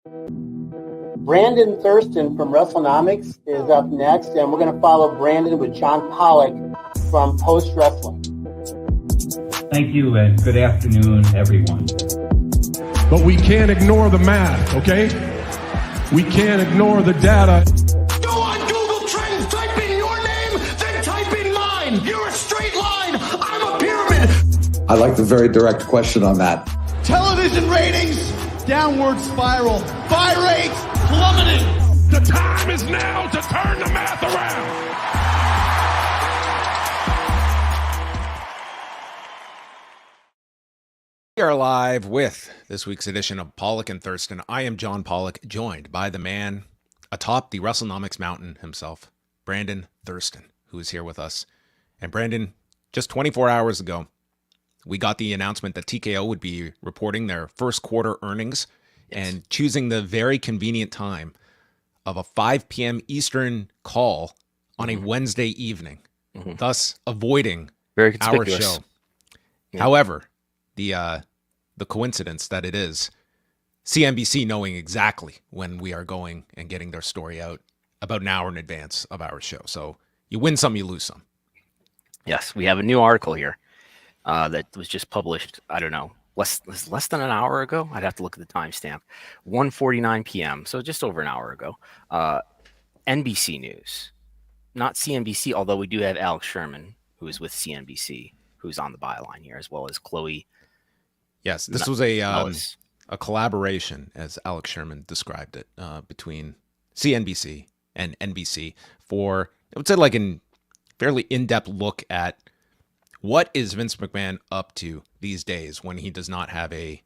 Brandon Thurston from Wrestlenomics is up next, and we're going to follow Brandon with John Pollock from Post Wrestling. Thank you, and good afternoon, everyone. But we can't ignore the math, okay? We can't ignore the data. Go on Google Trends, type in your name, then type in mine. You're a straight line. I'm a pyramid. I like the very direct question on that. Television ratings, downward spiral. Buy rates, plummeting. The time is now to turn the math around. We are live with this week's edition of Pollock and Thurston. I am John Pollock, joined by the man atop the Wrestlenomics mountain himself, Brandon Thurston, who is here with us. And Brandon, just 24 hours ago, we got the announcement that TKO would be reporting their first quarter earnings and choosing the very convenient time of a 5 p.m. Eastern call on a Wednesday evening, thus avoiding very our show. Yeah. However, the coincidence that it is CNBC knowing exactly when we are going and getting their story out about an hour in advance of our show. So you win some, you lose some. Yes, we have a new article here that was just published, I don't know, less than an hour ago. I'd have to look at the timestamp. 1:49 p.m., so just over an hour ago. NBC News, not CNBC, although we do have Alex Sherman, who is with CNBC, who's on the byline here, as well as Chloe. Yes, this was a collaboration, as Alex Sherman described it, between CNBC and NBC for, I would say, like a fairly in-depth look at what is Vince McMahon up to these days when he does not have a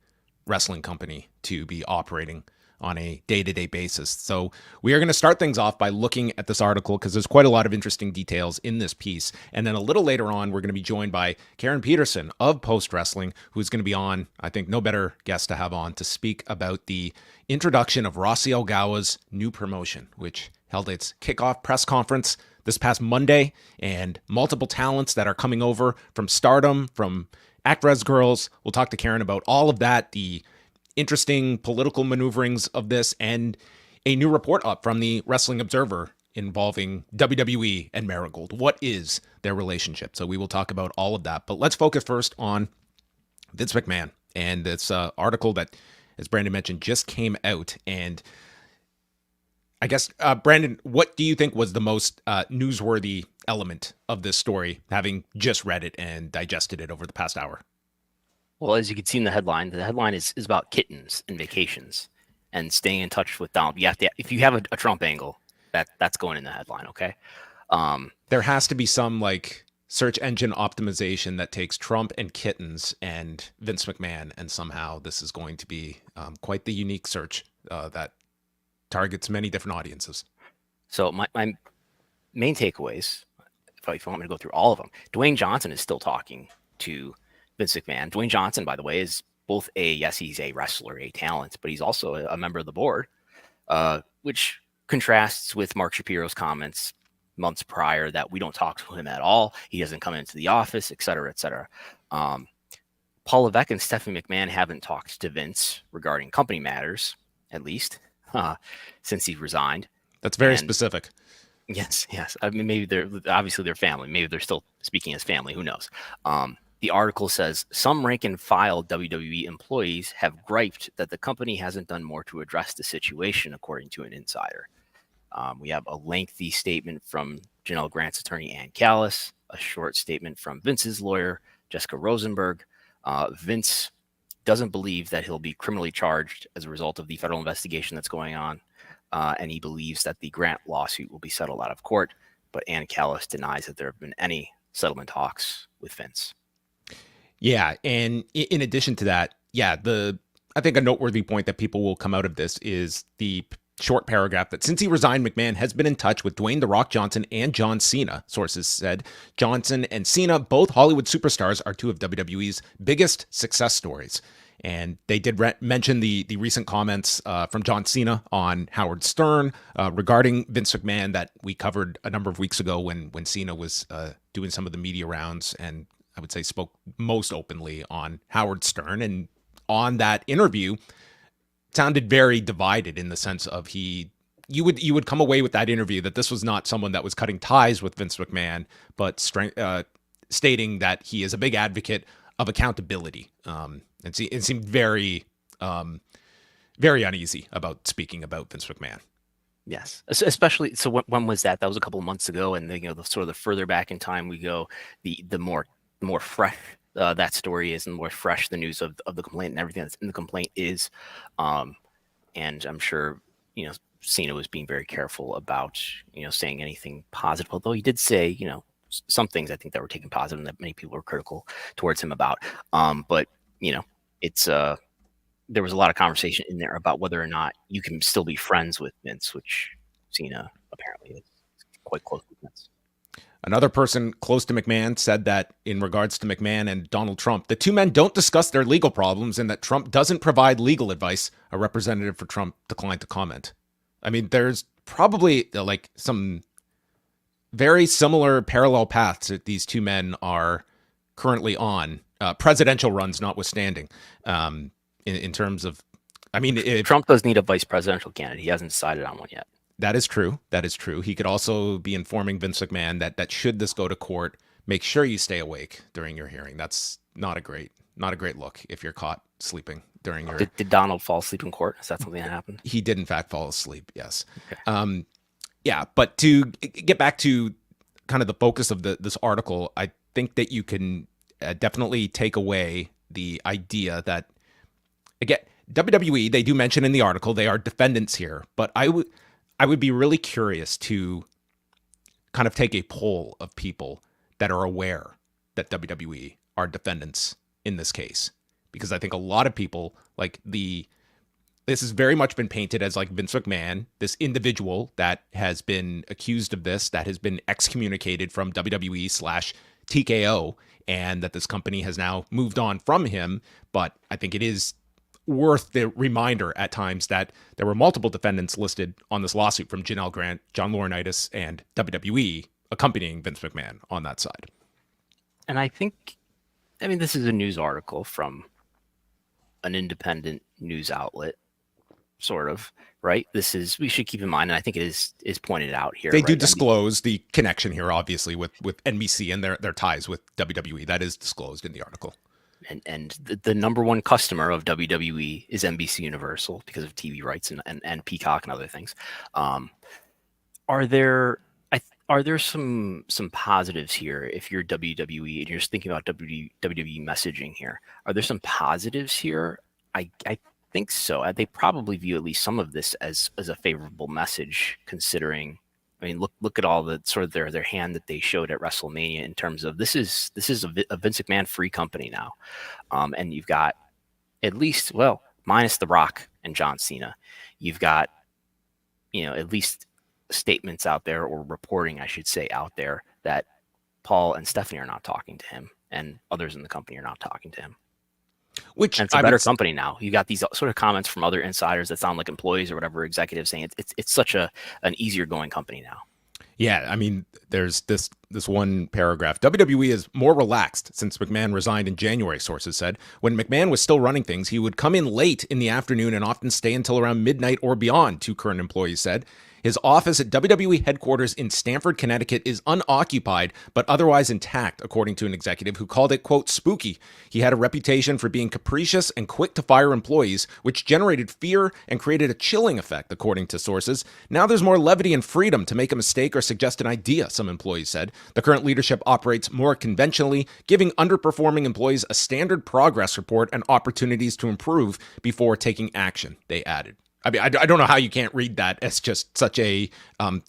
wrestling company to be operating on a day-to-day basis. So we are going to start things off by looking at this article because there's quite a lot of interesting details in this piece. And then a little later on, we're going to be joined by Karen Peterson of Post Wrestling, who's going to be on, I think no better guest to have on to speak about the introduction of Rossy Ogawa's new promotion, which held its kickoff press conference this past Monday, and multiple talents that are coming over from Stardom, from Actress Girls. We'll talk to Karen about all of that, the interesting political maneuverings of this, and a new report up from the Wrestling Observer involving WWE and Marigold. What is their relationship? So we will talk about all of that. But let's focus first on Vince McMahon and this article that, as Brandon mentioned, just came out. And I guess, Brandon, what do you think was the most newsworthy element of this story, having just read it and digested it over the past hour? Well, as you can see in the headline is about kittens and vacations and staying in touch with Donald. You have to, if you have a Trump angle, that's going in the headline, okay? There has to be some like search engine optimization that takes Trump and kittens and Vince McMahon, and somehow this is going to be quite the unique search that targets many different audiences. So my main takeaways, if you want me to go through all of them, Dwayne Johnson is still talking to Vince McMahon. Dwayne Johnson, by the way, is both he's a wrestler, a talent, but he's also a member of the board, which contrasts with Mark Shapiro's comments months prior that we don't talk to him at all. He doesn't come into the office, et cetera, et cetera. Paul Levesque and Stephanie McMahon haven't talked to Vince regarding company matters, at least, since he resigned. That's very specific. Yes. I mean, maybe they're family. Maybe they're still speaking as family. Who knows? The article says some rank and file WWE employees have griped that the company hasn't done more to address the situation, according to an insider. We have a lengthy statement from Janel Grant's attorney, Ann Callis, a short statement from Vince's lawyer, Jessica Rosenberg. Vince doesn't believe that he'll be criminally charged as a result of the federal investigation that's going on, and he believes that the Grant lawsuit will be settled out of court, but Ann Callis denies that there have been any settlement talks with Vince. Yeah, and in addition to that, I think a noteworthy point that people will come out of this is the short paragraph that since he resigned, McMahon has been in touch with Dwayne "The Rock" Johnson and John Cena. Sources said Johnson and Cena, both Hollywood superstars, are two of WWE's biggest success stories. And they did mention the recent comments from John Cena on Howard Stern regarding Vince McMahon that we covered a number of weeks ago when Cena was doing some of the media rounds, and I would say spoke most openly on Howard Stern. And on that interview, sounded very divided in the sense of you would come away with that interview that this was not someone that was cutting ties with Vince McMahon, but stating that he is a big advocate of accountability. It seemed very, very uneasy about speaking about Vince McMahon. Yes, especially. So when was that? That was a couple of months ago, and the further back in time we go, the more fresh that story is, and the more fresh the news of the complaint and everything that's in the complaint is. And I'm sure Cena was being very careful about saying anything positive, although he did say some things I think that were taken positive and that many people were critical towards him about. But it's there was a lot of conversation in there about whether or not you can still be friends with Vince, which Cena apparently is quite close with Vince. Another person close to McMahon said that in regards to McMahon and Donald Trump, the two men don't discuss their legal problems and that Trump doesn't provide legal advice. A representative for Trump declined to comment. I mean, there's probably like some very similar parallel paths that these two men are currently on, presidential runs notwithstanding. In terms of, I mean, Trump does need a vice presidential candidate. He hasn't decided on one yet. That is true. That is true. He could also be informing Vince McMahon that should this go to court, make sure you stay awake during your hearing. That's not a great look if you're caught sleeping during your. Did Donald fall asleep in court? Is that something that happened? He did in fact fall asleep. Yes. Okay. Yeah, but to get back to kind of the focus of this article, I think that you can definitely take away the idea that. Again, WWE, they do mention in the article, they are defendants here, but I would be really curious to kind of take a poll of people that are aware that WWE are defendants in this case. Because I think a lot of people, this has very much been painted as like Vince McMahon, this individual that has been accused of this, that has been excommunicated from WWE/TKO, and that this company has now moved on from him. But I think it is worth the reminder at times that there were multiple defendants listed on this lawsuit from Janel Grant, John Laurinaitis, and WWE accompanying Vince McMahon on that side. And I mean, this is a news article from an independent news outlet, sort of, right? We should keep in mind, and I think it is pointed out here. They do disclose the connection here, obviously, with NBC and their ties with WWE. That is disclosed in the article. And the number one customer of WWE is NBC Universal because of TV rights and Peacock and other things. Are there some positives here if you're WWE and you're just thinking about WWE messaging here? Are there some positives here? I think so. They probably view at least some of this as a favorable message, considering. I mean, look at all the sort of their hand that they showed at WrestleMania in terms of this is a Vince McMahon free company now, and you've got at least, well, minus The Rock and John Cena, you've got at least statements out there, or reporting I should say out there, that Paul and Stephanie are not talking to him and others in the company are not talking to him. Which and it's a better company now. You got these sort of comments from other insiders that sound like employees or whatever, executives saying it's such an easier going company now. Yeah, I mean, there's this one paragraph. WWE is more relaxed since McMahon resigned in January, sources said. When McMahon was still running things, he would come in late in the afternoon and often stay until around midnight or beyond, two current employees said. His office at WWE headquarters in Stamford, Connecticut is unoccupied, but otherwise intact, according to an executive who called it, quote, spooky. He had a reputation for being capricious and quick to fire employees, which generated fear and created a chilling effect, according to sources. Now there's more levity and freedom to make a mistake or suggest an idea, some employees said. The current leadership operates more conventionally, giving underperforming employees a standard progress report and opportunities to improve before taking action, they added. I mean, I don't know how you can't read that as just such a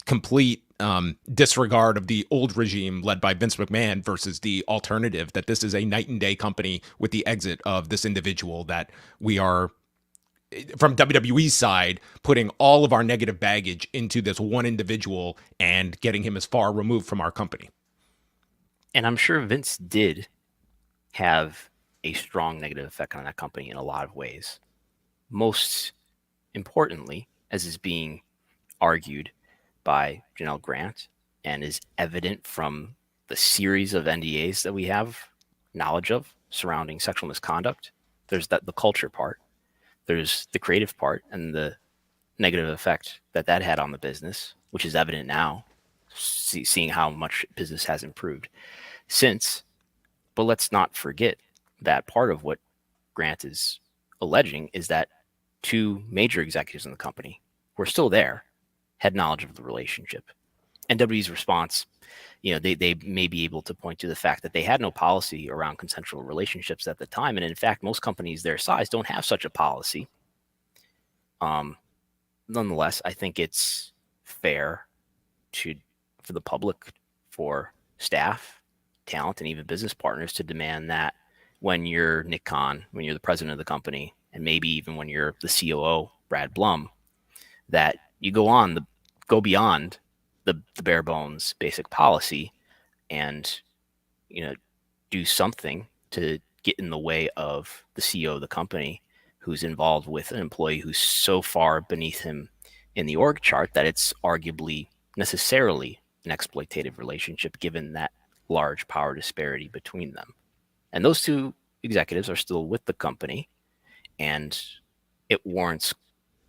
complete disregard of the old regime led by Vince McMahon versus the alternative, that this is a night and day company with the exit of this individual, that we are, from WWE's side, putting all of our negative baggage into this one individual and getting him as far removed from our company. And I'm sure Vince did have a strong negative effect on that company in a lot of ways. Most importantly, as is being argued by Janel Grant and is evident from the series of NDAs that we have knowledge of surrounding sexual misconduct, there's the culture part. there's the creative part and the negative effect that had on the business, which is evident now, seeing how much business has improved since. But let's not forget that part of what Grant is alleging is that 2 major executives in the company who are still there had knowledge of the relationship. And WWE's response, they may be able to point to the fact that they had no policy around consensual relationships at the time. And in fact, most companies their size don't have such a policy. Nonetheless, I think it's fair for the public, for staff, talent, and even business partners to demand that when you're Nick Khan, when you're the president of the company, and maybe even when you're the COO, Brad Blum, that you go beyond the bare bones basic policy and, do something to get in the way of the CEO of the company who's involved with an employee who's so far beneath him in the org chart that it's arguably necessarily an exploitative relationship given that large power disparity between them. And those 2 executives are still with the company, and it warrants,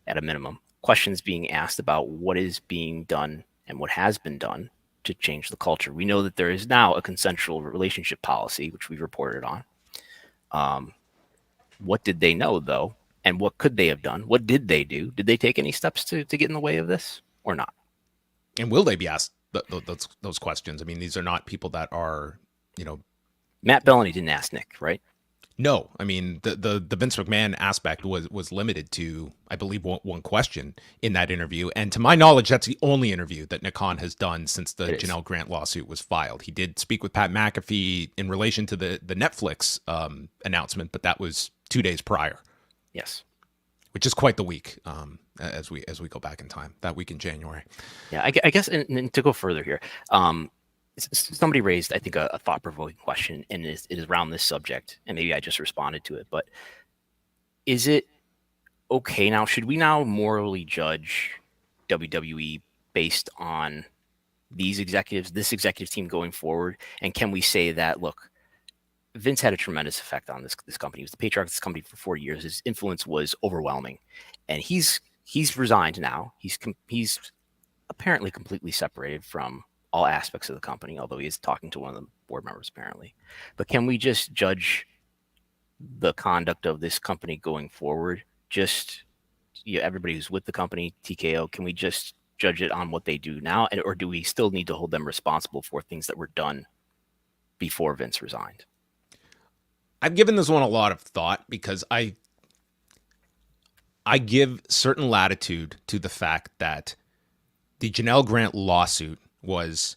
at a minimum, questions being asked about what is being done and what has been done to change the culture. We know that there is now a consensual relationship policy, which we've reported on. What did they know, though? And what could they have done? What did they do? Did they take any steps to get in the way of this or not? And will they be asked those questions? I mean, these are not people that are, Matt Bellany didn't ask Nick, right? No, I mean, the Vince McMahon aspect was limited to, I believe, one question in that interview. And to my knowledge, that's the only interview that Nick Khan has done since the Janel Grant lawsuit was filed. He did speak with Pat McAfee in relation to the Netflix announcement, but that was 2 days prior. Yes. Which is quite the week as we go back in time, that week in January. Yeah, I guess, and to go further here, somebody raised, I think, a thought-provoking question, and it is around this subject, and maybe I just responded to it, but is it okay now? Should we now morally judge WWE based on these executives, this executive team going forward? And can we say that, look, Vince had a tremendous effect on this company. He was the patriarch of this company for 4 years. His influence was overwhelming, and he's resigned now. He's apparently completely separated from all aspects of the company, although he is talking to one of the board members apparently. But can we just judge the conduct of this company going forward? Just everybody who's with the company, TKO, can we just judge it on what they do now, or do we still need to hold them responsible for things that were done before Vince resigned? I've given this one a lot of thought because I give certain latitude to the fact that the Janel Grant lawsuit was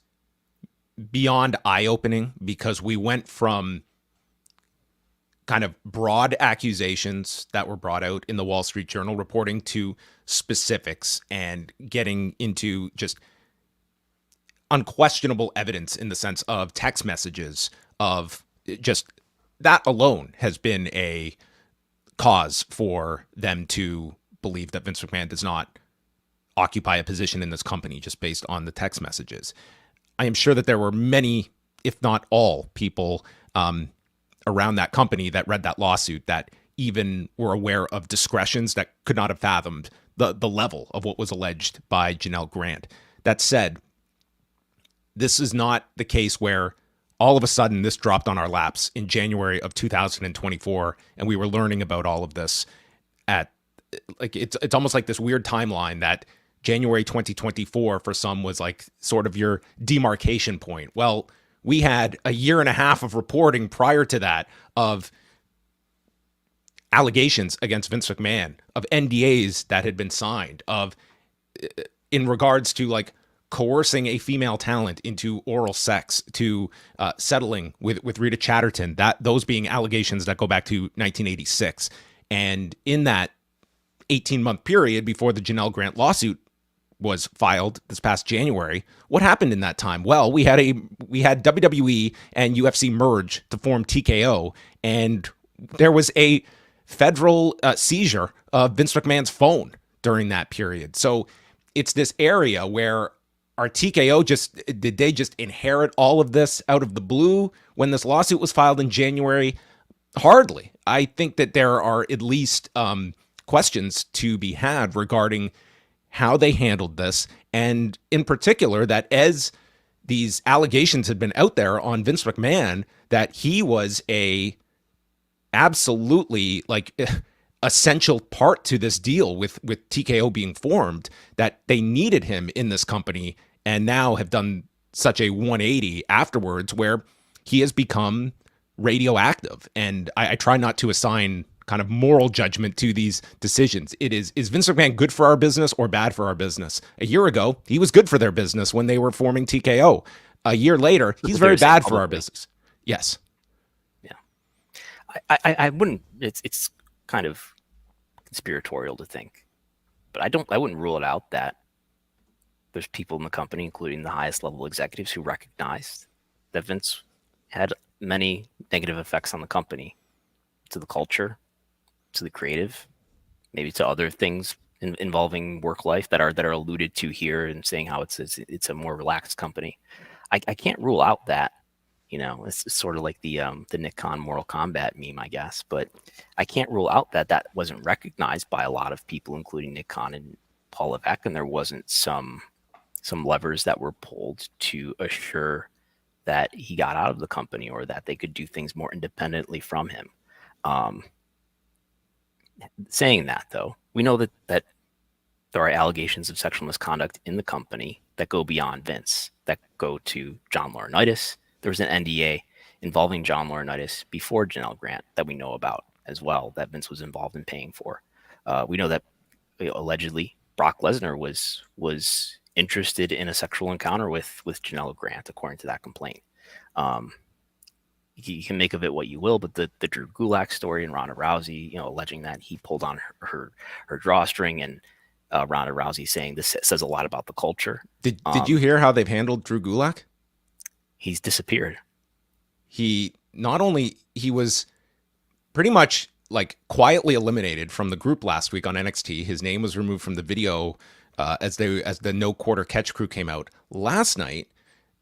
beyond eye-opening because we went from kind of broad accusations that were brought out in the Wall Street Journal reporting to specifics and getting into just unquestionable evidence in the sense of text messages of just that alone has been a cause for them to believe that Vince McMahon does not occupy a position in this company just based on the text messages. I am sure that there were many, if not all, people around that company that read that lawsuit that even were aware of discretions that could not have fathomed the level of what was alleged by Janel Grant. That said, this is not the case where all of a sudden this dropped on our laps in January of 2024 and we were learning about all of this at, like, it's almost like this weird timeline that January 2024 for some was like sort of your demarcation point. Well, we had a year and a half of reporting prior to that of allegations against Vince McMahon, of NDAs that had been signed, of in regards to like coercing a female talent into oral sex, to settling with Rita Chatterton, those being allegations that go back to 1986. And in that 18-month period before the Janel Grant lawsuit was filed this past January, what happened in that time? Well, we had WWE and UFC merge to form TKO, and there was a federal seizure of Vince McMahon's phone during that period. So it's this area where our TKO did they just inherit all of this out of the blue when this lawsuit was filed in January? Hardly. I think that there are at least questions to be had regarding how they handled this, and in particular that as these allegations had been out there on Vince McMahon that he was a absolutely like essential part to this deal with TKO being formed, that they needed him in this company, and now have done such a 180 afterwards where he has become radioactive. And I try not to assign kind of moral judgment to these decisions. Is Vince McMahon good for our business or bad for our business? A year ago, he was good for their business when they were forming TKO. A year later, he's very bad for our business. Yes. Yeah. I wouldn't, it's kind of conspiratorial to think, but I wouldn't rule it out that there's people in the company, including the highest level executives, who recognized that Vince had many negative effects on the company, to the culture, to the creative, maybe to other things involving work life that are alluded to here, and saying how it's a more relaxed company. I can't rule out that, it's sort of like the Nick Khan Mortal Kombat meme, I guess, but I can't rule out that wasn't recognized by a lot of people, including Nick Khan and Paul Levesque, and there wasn't some levers that were pulled to assure that he got out of the company, or that they could do things more independently from him. Saying that, though, we know that there are allegations of sexual misconduct in the company that go beyond Vince, that go to John Laurinaitis. There was an NDA involving John Laurinaitis before Janel Grant that we know about as well, that Vince was involved in paying for. We know that allegedly Brock Lesnar was interested in a sexual encounter with Janel Grant, according to that complaint. You can make of it what you will, but the Drew Gulak story and Ronda Rousey, alleging that he pulled on her drawstring, and Ronda Rousey saying this says a lot about the culture. Did you hear how they've handled Drew Gulak? He's disappeared. He was pretty much like quietly eliminated from the group last week on NXT. His name was removed from the video as the No Quarter Catch crew came out. Last night,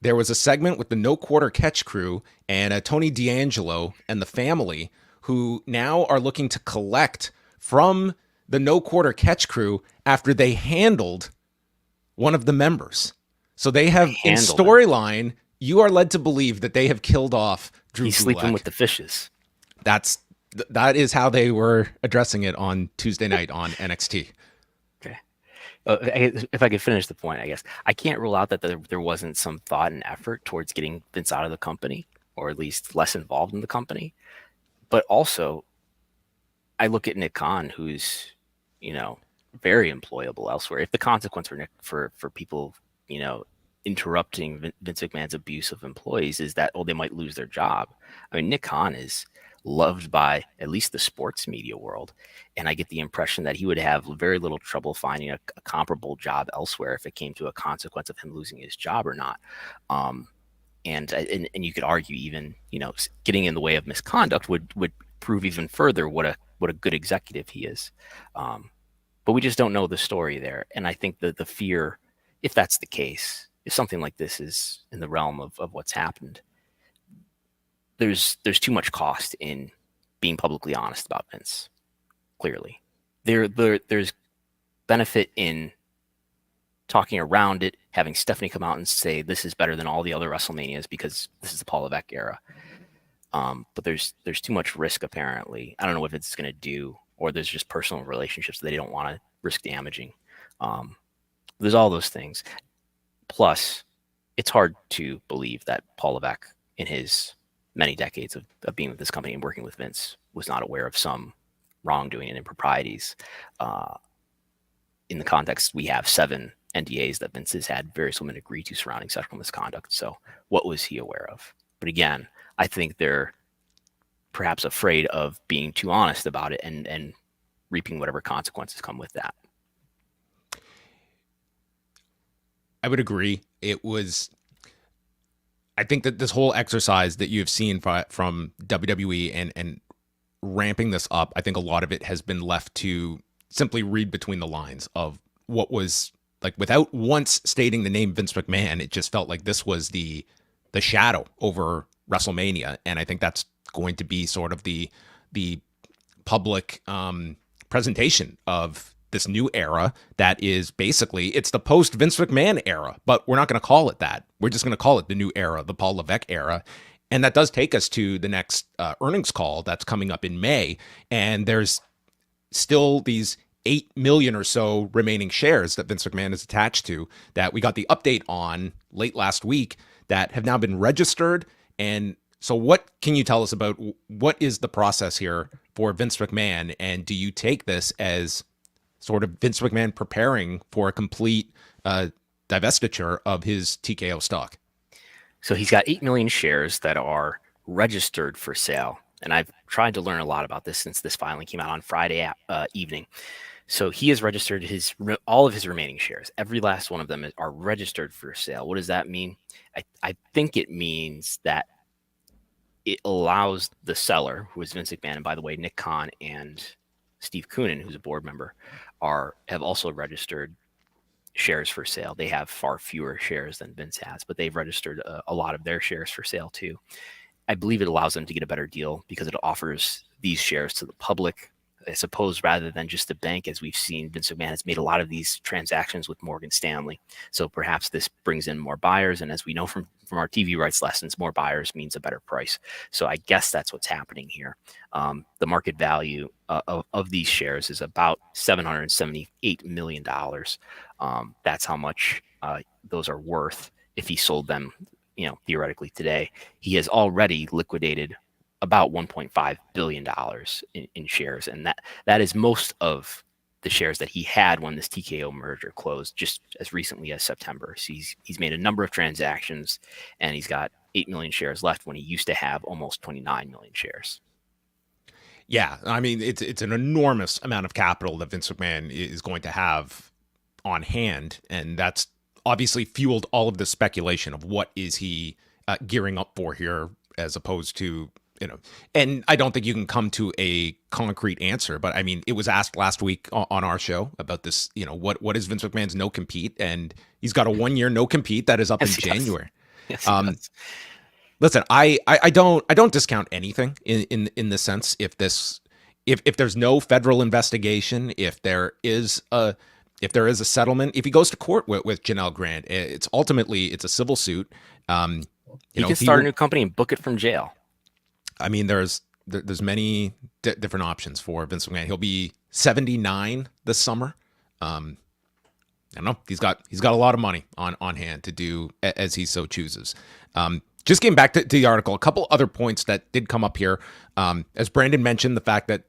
there was a segment with the No Quarter Catch crew and Tony D'Angelo and the family, who now are looking to collect from the No Quarter Catch crew after they handled one of the members. So they have, in storyline, you are led to believe that they have killed off Drew Gulak. He's sleeping with the fishes. That is how they were addressing it on Tuesday night on NXT. Okay. If I could finish the point, I guess I can't rule out that there wasn't some thought and effort towards getting Vince out of the company, or at least less involved in the company. But also, I look at Nick Khan, who's, very employable elsewhere. If the consequence for people, interrupting Vince McMahon's abuse of employees is that, they might lose their job. I mean, Nick Khan is loved by at least the sports media world, and I get the impression that he would have very little trouble finding a comparable job elsewhere if it came to a consequence of him losing his job or not. And you could argue even, getting in the way of misconduct would prove even further what a good executive he is. But we just don't know the story there, and I think that the fear, if that's the case, if something like this is in the realm of what's happened, there's too much cost in being publicly honest about Vince. Clearly, there's benefit in talking around it, having Stephanie come out and say this is better than all the other WrestleManias because this is the Paul Levesque era. But there's too much risk, apparently. I don't know if it's going to do, or there's just personal relationships that they don't want to risk damaging. There's all those things. Plus, it's hard to believe that Paul Levesque, in his many decades of being with this company and working with Vince, was not aware of some wrongdoing and improprieties. In the context, we have 7 NDAs that Vince has had various women agree to surrounding sexual misconduct. So what was he aware of? But again, I think they're perhaps afraid of being too honest about it and reaping whatever consequences come with that. I would agree. I think that this whole exercise that you've seen from WWE and ramping this up, I think a lot of it has been left to simply read between the lines of what was, like, without once stating the name Vince McMahon. It just felt like this was the shadow over WrestleMania. And I think that's going to be sort of the public presentation of this new era that is basically, it's the post Vince McMahon era, but we're not going to call it that. We're just going to call it the new era, the Paul Levesque era. And that does take us to the next earnings call that's coming up in May. And there's still these 8 million or so remaining shares that Vince McMahon is attached to that we got the update on late last week that have now been registered. And so what can you tell us about what is the process here for Vince McMahon? And do you take this as sort of Vince McMahon preparing for a complete divestiture of his TKO stock? So he's got 8 million shares that are registered for sale. And I've tried to learn a lot about this since this filing came out on Friday evening. So he has registered all of his remaining shares. Every last one of them are registered for sale. What does that mean? I think it means that it allows the seller, who is Vince McMahon, and by the way, Nick Khan and Steve Koonin, who's a board member, have also registered shares for sale. They have far fewer shares than Vince has, but they've registered a lot of their shares for sale too. I believe it allows them to get a better deal because it offers these shares to the public, I suppose, rather than just the bank. As we've seen, Vince McMahon has made a lot of these transactions with Morgan Stanley. So perhaps this brings in more buyers. And as we know from our TV rights lessons, more buyers means a better price. So I guess that's what's happening here. The market value of these shares is about $778 million. That's how much those are worth if he sold them, theoretically today. He has already liquidated about $1.5 billion in shares. And that is most of the shares that he had when this TKO merger closed just as recently as September. So he's made a number of transactions, and he's got 8 million shares left when he used to have almost 29 million shares. Yeah, I mean, it's an enormous amount of capital that Vince McMahon is going to have on hand, and that's obviously fueled all of the speculation of what is he gearing up for here, as opposed to, and I don't think you can come to a concrete answer, but I mean, it was asked last week on our show about this, what is Vince McMahon's no compete? And he's got a 1-year no compete that is up in January. Yes, he does. Listen, I don't discount anything in the sense if there's no federal investigation, if there is a settlement, if he goes to court with Janel Grant, it's a civil suit. He can start a new company and book it from jail. I mean, there's many different options for Vince McMahon. He'll be 79 this summer. I don't know. He's got a lot of money on hand to do as he so chooses. Just getting back to the article, a couple other points that did come up here. As Brandon mentioned, the fact that,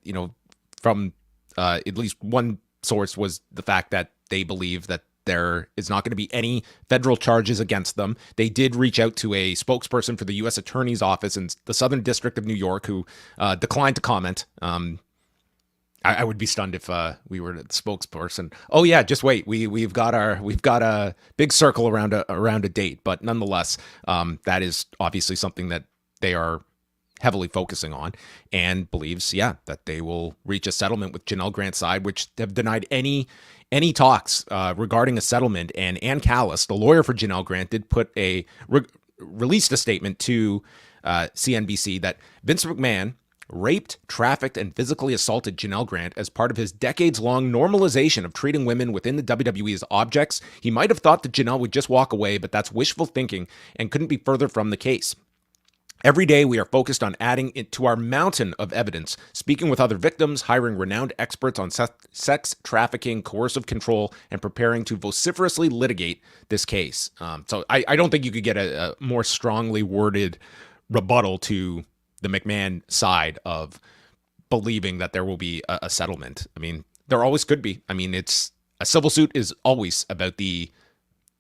from at least one source was the fact that they believe that there is not going to be any federal charges against them. They did reach out to a spokesperson for the U.S. Attorney's Office in the Southern District of New York who declined to comment. I would be stunned if we were the spokesperson. Oh yeah, just wait. We've got a big circle around a date, but nonetheless, that is obviously something that they are heavily focusing on, and believes, that they will reach a settlement with Janel Grant's side, which have denied any talks regarding a settlement. And Ann Callis, the lawyer for Janel Grant, did released a statement to CNBC that Vince McMahon raped, trafficked, and physically assaulted Janel Grant as part of his decades-long normalization of treating women within the WWE as objects. He might have thought that Janel would just walk away, but that's wishful thinking and couldn't be further from the case. Every day, we are focused on adding it to our mountain of evidence, speaking with other victims, hiring renowned experts on sex trafficking, coercive control, and preparing to vociferously litigate this case. So I don't think you could get a more strongly worded rebuttal to the McMahon side of believing that there will be a settlement. I mean, there always could be. I mean, it's a civil suit is always about the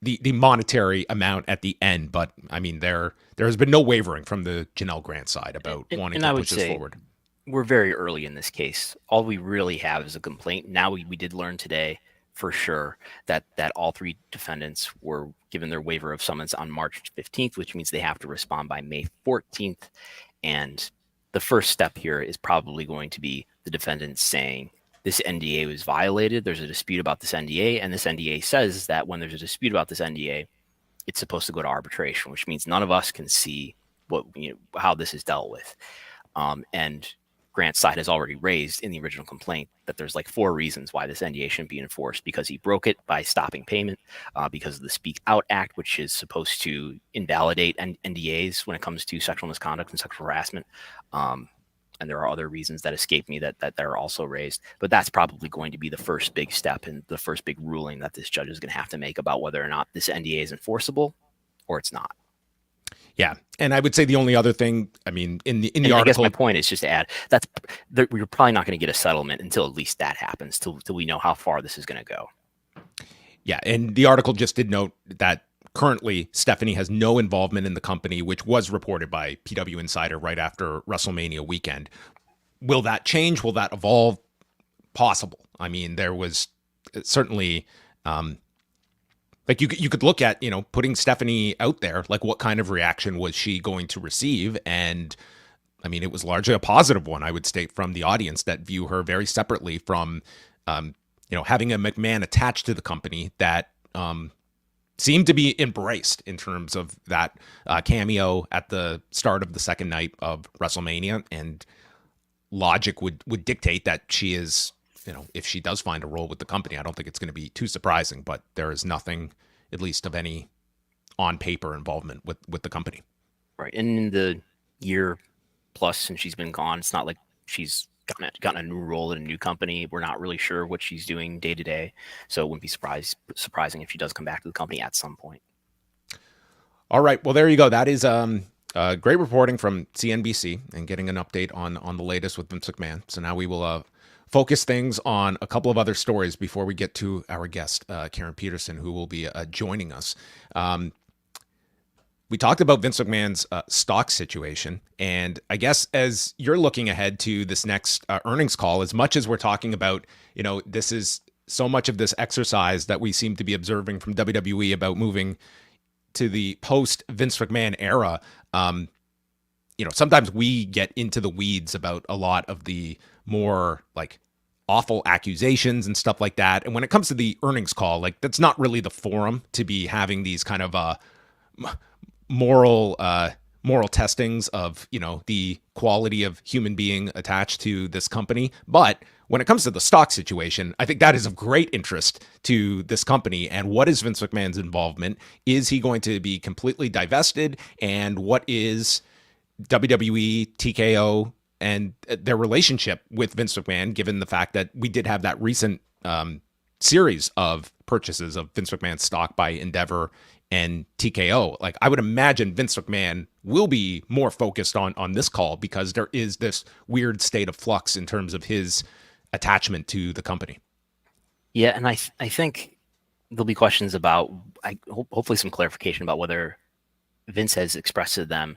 monetary amount at the end, but I mean, there has been no wavering from the Janel Grant side about wanting to push this forward. We're very early in this case. All we really have is a complaint. Now we did learn today for sure that all three defendants were given their waiver of summons on March 15th, which means they have to respond by May 14th. And the first step here is probably going to be the defendants saying this NDA was violated. There's a dispute about this NDA, and this NDA says that when there's a dispute about this NDA, it's supposed to go to arbitration, which means none of us can see how this is dealt with. And Grant's side has already raised in the original complaint that there's like 4 reasons why this NDA shouldn't be enforced: because he broke it by stopping payment, because of the Speak Out Act, which is supposed to invalidate NDAs when it comes to sexual misconduct and sexual harassment. And there are other reasons that escape me that are also raised. But that's probably going to be the first big step and the first big ruling that this judge is going to have to make about whether or not this NDA is enforceable or it's not. Yeah, and I would say the only other thing, I mean, in the article, I guess my point is just to add we're probably not going to get a settlement until at least that happens, till we know how far this is going to go. Yeah, and the article just did note that currently Stephanie has no involvement in the company, which was reported by PW Insider right after WrestleMania weekend. Will that change? Will that evolve? Possible. I mean, there was certainly, like you could look at, putting Stephanie out there, like what kind of reaction was she going to receive? And I mean, it was largely a positive one, I would state, from the audience that view her very separately from, having a McMahon attached to the company that, seemed to be embraced in terms of that cameo at the start of the second night of WrestleMania. And logic would dictate that she is, if she does find a role with the company, I don't think it's going to be too surprising, but there is nothing, at least of any on paper involvement with the company. Right. And in the year plus since she's been gone, it's not like she's gotten a new role in a new company. We're not really sure what she's doing day to day, so it wouldn't be surprising if she does come back to the company at some point. All right, well, there you go. That is great reporting from CNBC and getting an update on the latest with Vince McMahon. So now we will focus things on a couple of other stories before we get to our guest, Karen Peterson, who will be joining us. We talked about Vince McMahon's stock situation, and I guess as you're looking ahead to this next earnings call, as much as we're talking about, this is so much of this exercise that we seem to be observing from WWE about moving to the post Vince McMahon era. Sometimes we get into the weeds about a lot of the more like awful accusations and stuff like that. And when it comes to the earnings call, like that's not really the forum to be having these kind of moral testings of, the quality of human being attached to this company. But when it comes to the stock situation, I think that is of great interest to this company. And what is Vince McMahon's involvement? Is he going to be completely divested? And what is WWE, TKO, and their relationship with Vince McMahon, given the fact that we did have that recent series of purchases of Vince McMahon's stock by Endeavor and TKO? Like, I would imagine Vince McMahon will be more focused on this call because there is this weird state of flux in terms of his attachment to the company. Yeah, and I think there'll be questions about, hopefully some clarification about whether Vince has expressed to them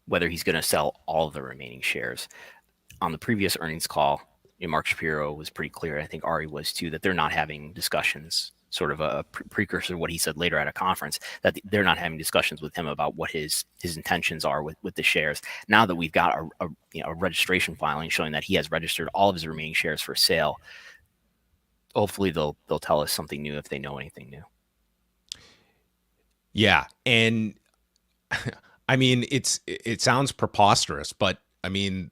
whether he's going to sell all of the remaining shares. On the previous earnings call, Mark Shapiro was pretty clear, I think Ari was too, that they're not having discussions, sort of a precursor to what he said later at a conference, that they're not having discussions with him about what his intentions are with the shares. Now that we've got a registration filing showing that he has registered all of his remaining shares for sale, hopefully they'll tell us something new if they know anything new. Yeah, and I mean, it sounds preposterous, but I mean,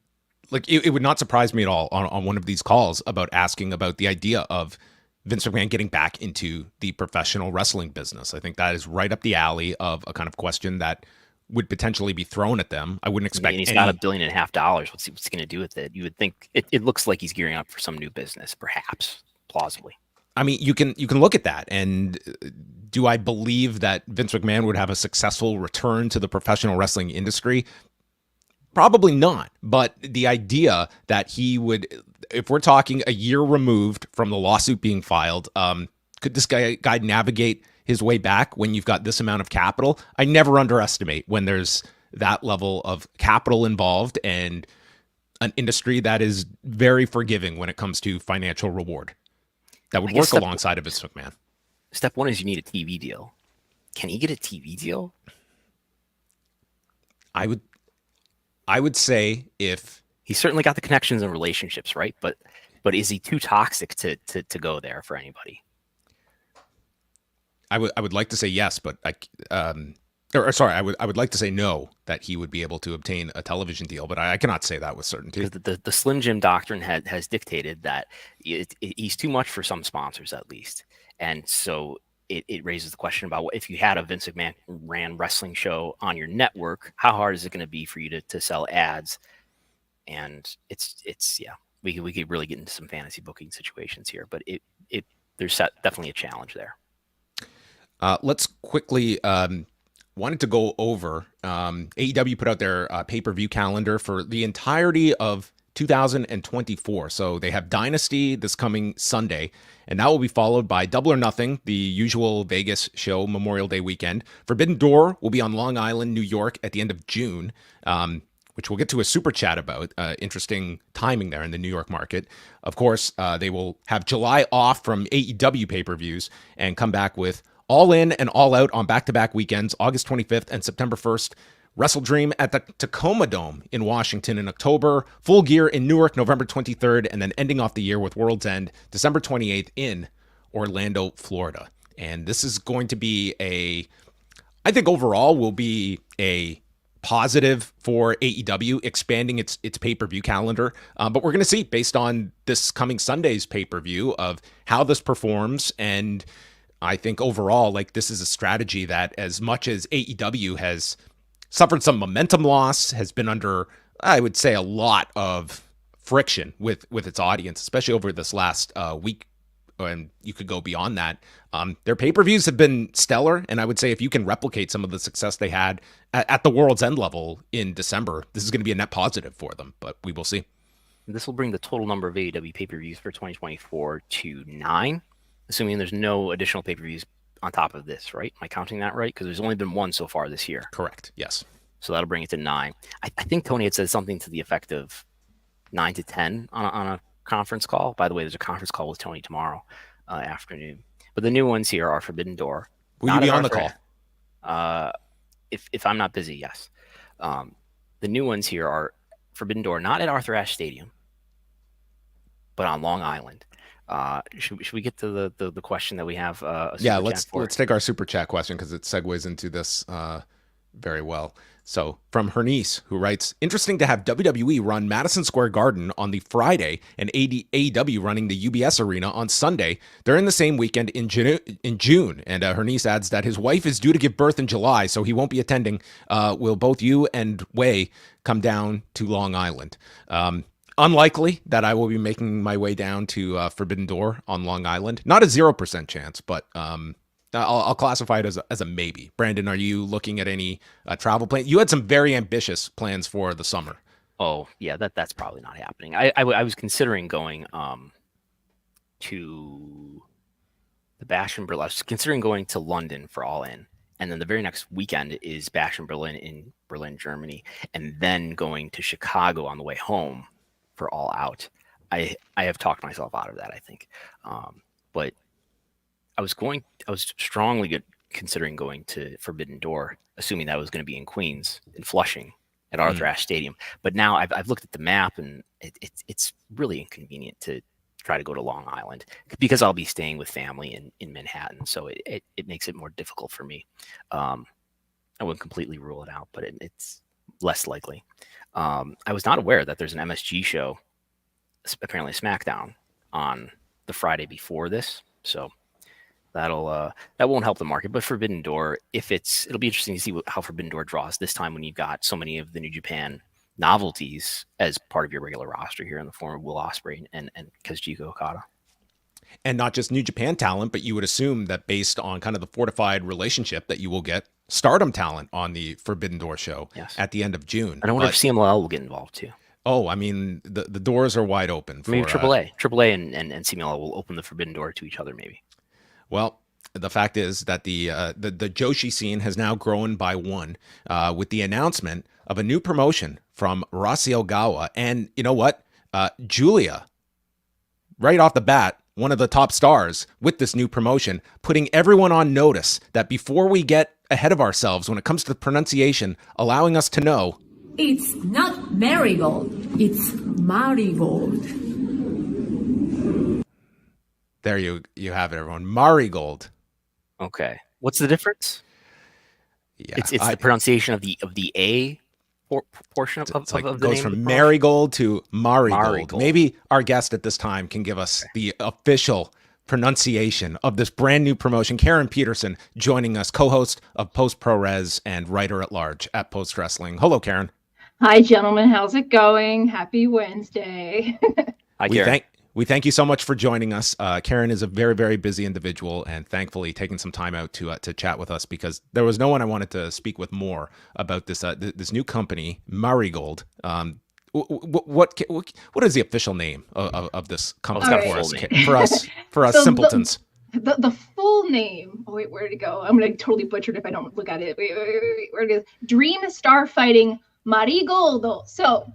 like it would not surprise me at all on one of these calls about asking about the idea of Vince McMahon getting back into the professional wrestling business. I think that is right up the alley of a kind of question that would potentially be thrown at them. I wouldn't expect. And he's got $1.5 billion. What's he going to do with it? You would think it looks like he's gearing up for some new business, perhaps, plausibly. I mean, you can look at that, and do I believe that Vince McMahon would have a successful return to the professional wrestling industry? Probably not. But the idea that he would, if we're talking a year removed from the lawsuit being filed, could this guy navigate his way back when you've got this amount of capital? I never underestimate when there's that level of capital involved and an industry that is very forgiving when it comes to financial reward. That would work alongside of Vince McMahon. Step one is you need a TV deal. Can he get a TV deal? I would say if he's certainly got the connections and relationships, right? But is he too toxic to go there for anybody? I would like to say yes, but or sorry, I would like to say no, that he would be able to obtain a television deal, but I cannot say that with certainty. The Slim Jim doctrine has dictated that he's too much for some sponsors, at least. And so it raises the question about what if you had a Vince McMahon ran wrestling show on your network, how hard is it going to be for you to sell ads? And it's we could really get into some fantasy booking situations here, but there's definitely a challenge there. Let's quickly wanted to go over AEW put out their pay-per-view calendar for the entirety of 2024. So they have Dynasty this coming Sunday, and that will be followed by Double or Nothing, the usual Vegas show, Memorial Day weekend. Forbidden Door will be on Long Island, New York at the end of June, which we'll get to a super chat about. Interesting timing there in the New York market. Of course, they will have July off from AEW pay-per-views and come back with All In and All Out on back-to-back weekends, August 25th and September 1st. Wrestle Dream at the Tacoma Dome in Washington in October. Full Gear in Newark, November 23rd, and then ending off the year with World's End, December 28th in Orlando, Florida. And this is going to be I think overall will be a positive for AEW, expanding its pay-per-view calendar. But we're going to see, based on this coming Sunday's pay-per-view, of how this performs. And I think overall, like, this is a strategy that, as much as AEW has suffered some momentum loss, has been under, I would say, a lot of friction with its audience, especially over this last week, and you could go beyond that. Their pay-per-views have been stellar, and I would say if you can replicate some of the success they had at the World's End level in December, this is going to be a net positive for them, but we will see. This will bring the total number of AEW pay-per-views for 2024 to 9, assuming there's no additional pay-per-views on top of this, right? Am I counting that right? Because there's only been one so far this year. Correct, yes. So that'll bring it to 9. I think Tony had said something to the effect of 9 to 10 on a conference call. By the way, there's a conference call with Tony tomorrow afternoon. But the new ones here are Forbidden Door. Will you be on the call? If I'm not busy, yes. The new ones here are Forbidden Door, not at Arthur Ashe Stadium, but on Long Island. Should we get to the question that we have? Yeah, let's take our super chat question because it segues into this very well. So from Hernice, who writes, interesting to have WWE run Madison Square Garden on the Friday and AEW running the UBS Arena on Sunday during the same weekend in June. And Hernice adds that his wife is due to give birth in July, so he won't be attending. Will both you and Wei come down to Long Island? Unlikely that I will be making my way down to Forbidden Door on Long Island. Not a 0% chance, but I'll classify it as a maybe. Brandon, are you looking at any travel plans? You had some very ambitious plans for the summer. Oh, yeah, that's probably not happening. I was considering going to the Bash in Berlin. I was considering going to London for All In. And then the very next weekend is Bash in Berlin, Germany. And then going to Chicago on the way home for All Out. I have talked myself out of that, I think. But I was strongly considering going to Forbidden Door, assuming that was going to be in Queens, in Flushing, at Arthur Ashe Stadium. But now I've looked at the map, and it's really inconvenient to try to go to Long Island because I'll be staying with family in Manhattan. So it makes it more difficult for me. I wouldn't completely rule it out, but it's less likely. I was not aware that there's an MSG show, apparently SmackDown, on the Friday before this. So that won't help the market. But Forbidden Door, it'll be interesting to see how Forbidden Door draws this time when you've got so many of the New Japan novelties as part of your regular roster here in the form of Will Ospreay and Kazuchika Okada. And not just New Japan talent, but you would assume that based on kind of the fortified relationship that you will get Stardom talent on the Forbidden Door show at the end of June. And I wonder if CMLL will get involved too. Oh, I mean, the doors are wide open. Maybe AAA and CMLL will open the Forbidden Door to each other, maybe. Well, the fact is that the Joshi scene has now grown by one with the announcement of a new promotion from Rossy Ogawa. And you know what? Giulia, right off the bat, one of the top stars with this new promotion, putting everyone on notice that before we get ahead of ourselves when it comes to the pronunciation, allowing us to know. It's not Marigold, it's Marigold. There you have it, everyone. Marigold. Okay. What's the difference? Yeah, it's the pronunciation of the A portion of it's like the goes name from of the Marigold to Marigold. Marigold. Maybe our guest at this time can give us the official pronunciation of this brand new promotion. Karen Peterson joining us, co-host of Post Pro Res and writer at large at Post Wrestling. Hello, Karen. Hi, gentlemen. How's it going? Happy Wednesday. Hi, Karen. We thank you so much for joining us. Karen is a very, very busy individual, and thankfully taking some time out to chat with us, because there was no one I wanted to speak with more about this this new company, Marigold. What is the official name of this company for us so simpletons? The full name. Oh wait, where did it go? I'm gonna totally butcher it if I don't look at it. Wait, where it is? Dream Star Fighting Marigold. So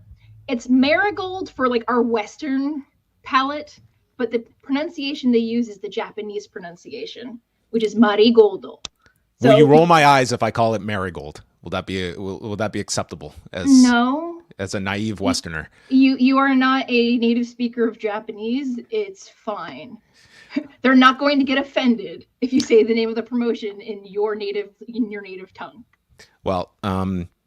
it's Marigold for like our Western palate, but the pronunciation they use is the Japanese pronunciation, which is Marigold. So, will you roll my eyes if I call it Marigold? Will that be acceptable as a naive Westerner? You are not a native speaker of Japanese. It's fine. They're not going to get offended if you say the name of the promotion in your native tongue. Well,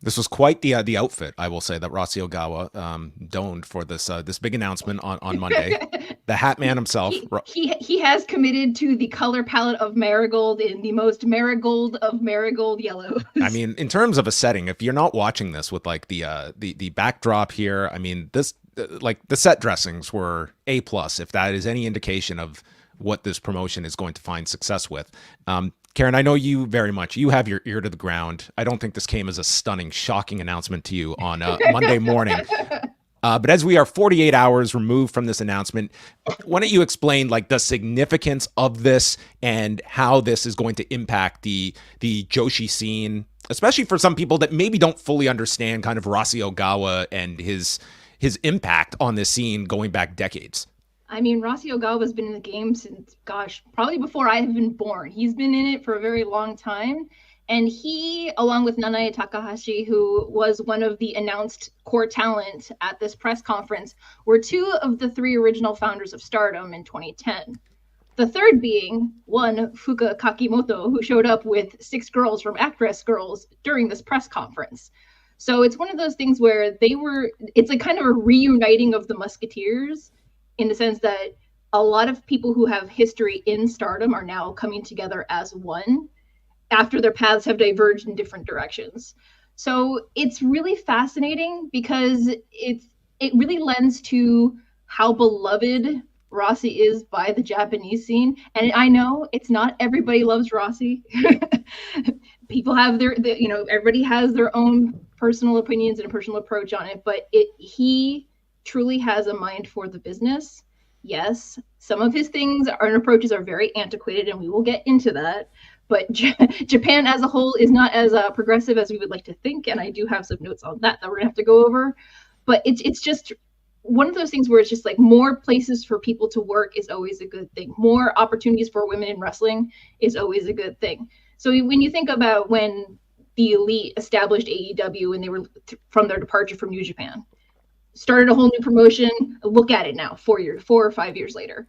this was quite the outfit, I will say, that Rossy Ogawa donned for this big announcement on Monday. The Hat Man himself. He has committed to the color palette of Marigold in the most Marigold of Marigold yellow. I mean, in terms of a setting, if you're not watching this with like the backdrop here, I mean, this like the set dressings were A+, if that is any indication of what this promotion is going to find success with. Karen, I know you very much. You have your ear to the ground. I don't think this came as a stunning, shocking announcement to you on Monday morning. But as we are 48 hours removed from this announcement, why don't you explain like the significance of this and how this is going to impact the Joshi scene, especially for some people that maybe don't fully understand kind of Rossy Ogawa and his impact on this scene going back decades. I mean, Rossy Ogawa has been in the game since, probably before I have been born. He's been in it for a very long time. And he, along with Nanae Takahashi, who was one of the announced core talent at this press conference, were two of the three original founders of Stardom in 2010. The third being one Fuka Kakimoto, who showed up with 6 girls from Actress Girls during this press conference. So it's one of those things where it's a kind of a reuniting of the Musketeers, in the sense that a lot of people who have history in Stardom are now coming together as one after their paths have diverged in different directions. So it's really fascinating because it really lends to how beloved Rossy is by the Japanese scene. And I know it's not everybody loves Rossy. People have everybody has their own personal opinions and a personal approach on it, but he truly has a mind for the business. Yes, some of his things and approaches are very antiquated, and we will get into that. But Japan as a whole is not as progressive as we would like to think, and I do have some notes on that we're gonna have to go over. But it's just one of those things where it's just like more places for people to work is always a good thing. More opportunities for women in wrestling is always a good thing. So when you think about when the Elite established AEW and they were from their departure from New Japan, started a whole new promotion. Look at it now, 4 or 5 years later.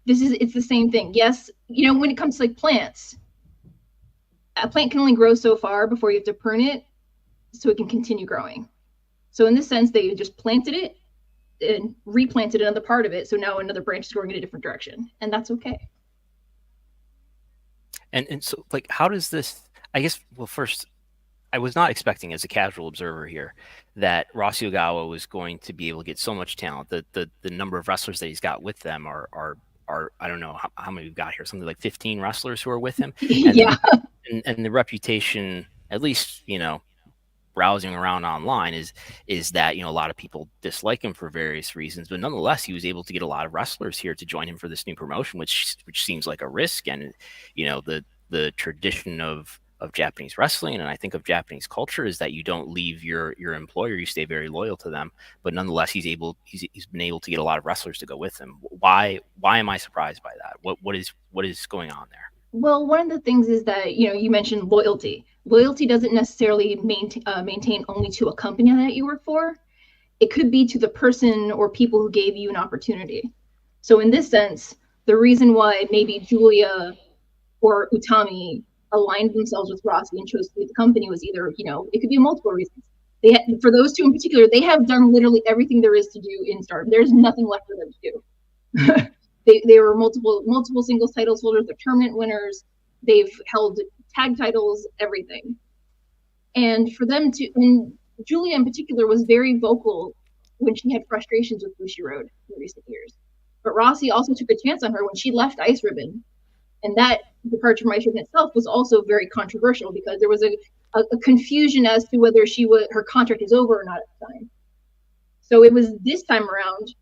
It's the same thing. Yes, when it comes to like plants, a plant can only grow so far before you have to prune it so it can continue growing. So in this sense, they just planted it and replanted another part of it. So now another branch is growing in a different direction, and that's okay. And so like, how does this, I guess, well, first, I was not expecting as a casual observer here that Rossy Ogawa was going to be able to get so much talent. The number of wrestlers that he's got with them are I don't know how many we've got here, something like 15 wrestlers who are with him. And, yeah. And the reputation, at least, browsing around online is that, a lot of people dislike him for various reasons, but nonetheless, he was able to get a lot of wrestlers here to join him for this new promotion, which seems like a risk. And, the tradition of Japanese wrestling, and I think of Japanese culture, is that you don't leave your employer, you stay very loyal to them. But nonetheless, he's been able to get a lot of wrestlers to go with him. Why am I surprised by that? What is going on there? Well, one of the things is that you mentioned loyalty. Loyalty doesn't necessarily maintain only to a company that you work for. It could be to the person or people who gave you an opportunity. So in this sense, the reason why maybe Giulia or Utami aligned themselves with Rossy and chose to leave the company was either, it could be multiple reasons. For those two in particular, they have done literally everything there is to do in Stardom. There's nothing left for them to do. they were multiple singles titles holders. They're tournament winners. They've held tag titles, everything. And for them to, and Giulia in particular was very vocal when she had frustrations with Bushiroad in recent years. But Rossy also took a chance on her when she left Ice Ribbon. And that departure from Ice Ribbon itself was also very controversial because there was a confusion as to whether her contract is over or not at the time. So it was this time around,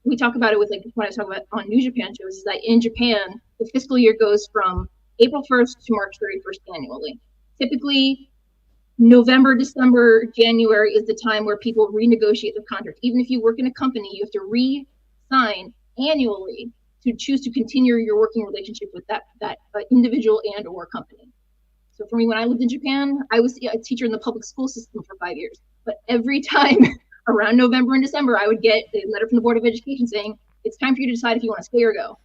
we talk about it with when I talk about on New Japan shows, is that in Japan, the fiscal year goes from April 1st to March 31st annually. Typically, November, December, January is the time where people renegotiate the contract. Even if you work in a company, you have to re-sign annually to choose to continue your working relationship with that individual and or company. So for me, when I lived in Japan, I was a teacher in the public school system for 5 years. But every time around November and December, I would get a letter from the Board of Education saying, it's time for you to decide if you want to stay or go.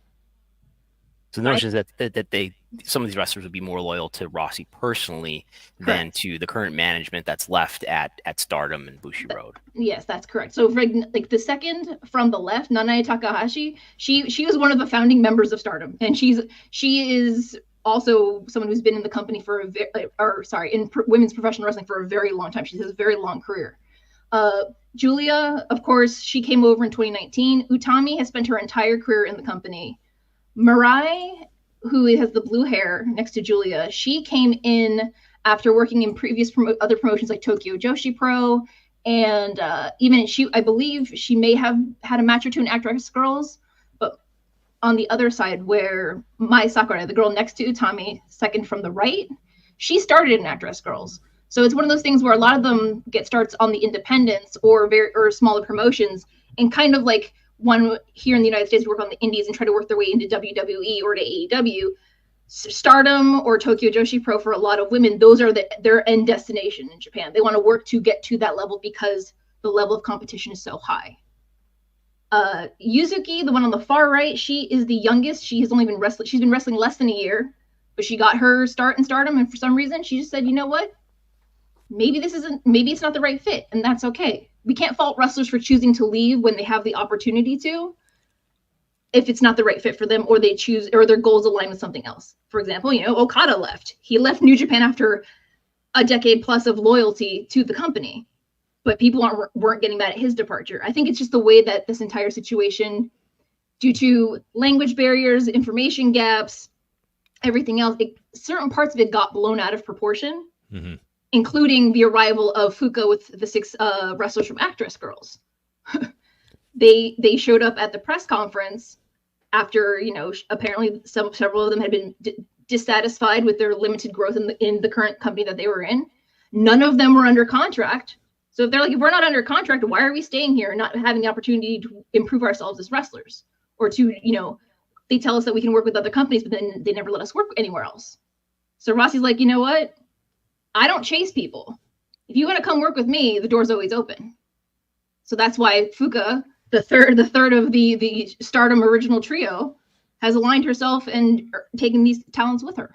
So the notion is that some of these wrestlers would be more loyal to Rossy personally than to the current management that's left at Stardom and Bushiroad. Yes, that's correct. So for, the second from the left, Nanae Takahashi, she was one of the founding members of Stardom, and she is also someone who's been in the company for in women's professional wrestling for a very long time. She has a very long career. Giulia, of course, she came over in 2019. Utami has spent her entire career in the company. Mirai, who has the blue hair next to Giulia, she came in after working in previous other promotions like Tokyo Joshi Pro, and even I believe she may have had a match or two in Actress Girls. But on the other side, where Mai Sakurai, the girl next to Utami, second from the right, she started in Actress Girls. So it's one of those things where a lot of them get starts on the independents or smaller promotions, and kind of like one here in the United States work on the indies and try to work their way into WWE or to AEW. Stardom or Tokyo Joshi Pro, for a lot of women, those are their end destination in Japan. They want to work to get to that level because the level of competition is so high. Yuzuki, the one on the far right, she is the youngest. She's been wrestling less than a year, but she got her start in Stardom, and for some reason she just said, you know what? Maybe it's not the right fit, and that's okay. We can't fault wrestlers for choosing to leave when they have the opportunity to, if it's not the right fit for them, or they choose, or their goals align with something else. For example, Okada left. He left New Japan after a decade plus of loyalty to the company, but people weren't getting mad at his departure. I think it's just the way that this entire situation, due to language barriers, information gaps, everything else, certain parts of it got blown out of proportion. Mm-hmm. Including the arrival of Fuka with the 6 wrestlers from Actress Girls. They showed up at the press conference after, apparently several of them had been dissatisfied with their limited growth in the current company that they were in. None of them were under contract. So if they're like, if we're not under contract, why are we staying here and not having the opportunity to improve ourselves as wrestlers? Or to, they tell us that we can work with other companies, but then they never let us work anywhere else. So Rossy's like, you know what? I don't chase people. If you want to come work with me, the door's always open. So that's why Fuka, the third of the Stardom original trio, has aligned herself and taken these talents with her.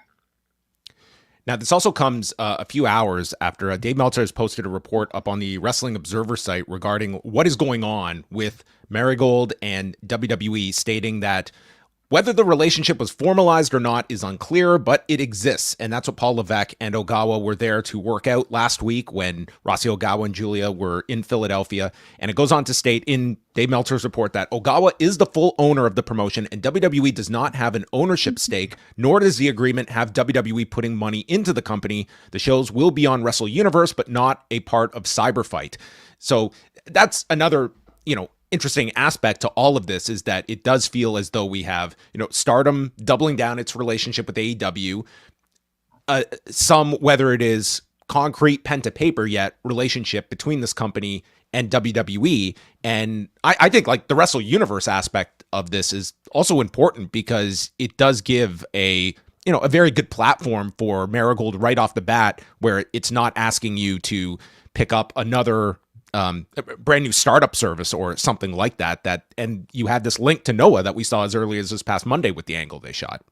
Now, this also comes a few hours after Dave Meltzer has posted a report up on the Wrestling Observer site regarding what is going on with Marigold and WWE, stating that whether the relationship was formalized or not is unclear, but it exists. And that's what Paul Levesque and Ogawa were there to work out last week when Rossy Ogawa and Giulia were in Philadelphia. And it goes on to state in Dave Meltzer's report that Ogawa is the full owner of the promotion and WWE does not have an ownership stake, nor does the agreement have WWE putting money into the company. The shows will be on Wrestle Universe, but not a part of Cyberfight. So that's another, interesting aspect to all of this, is that it does feel as though we have, Stardom doubling down its relationship with AEW, whether it is concrete pen to paper yet, relationship between this company and WWE. And I think like the Wrestle Universe aspect of this is also important because it does give a very good platform for Marigold right off the bat, where it's not asking you to pick up another brand new startup service or something like that, and you had this link to Noah that we saw as early as this past Monday with the angle they shot.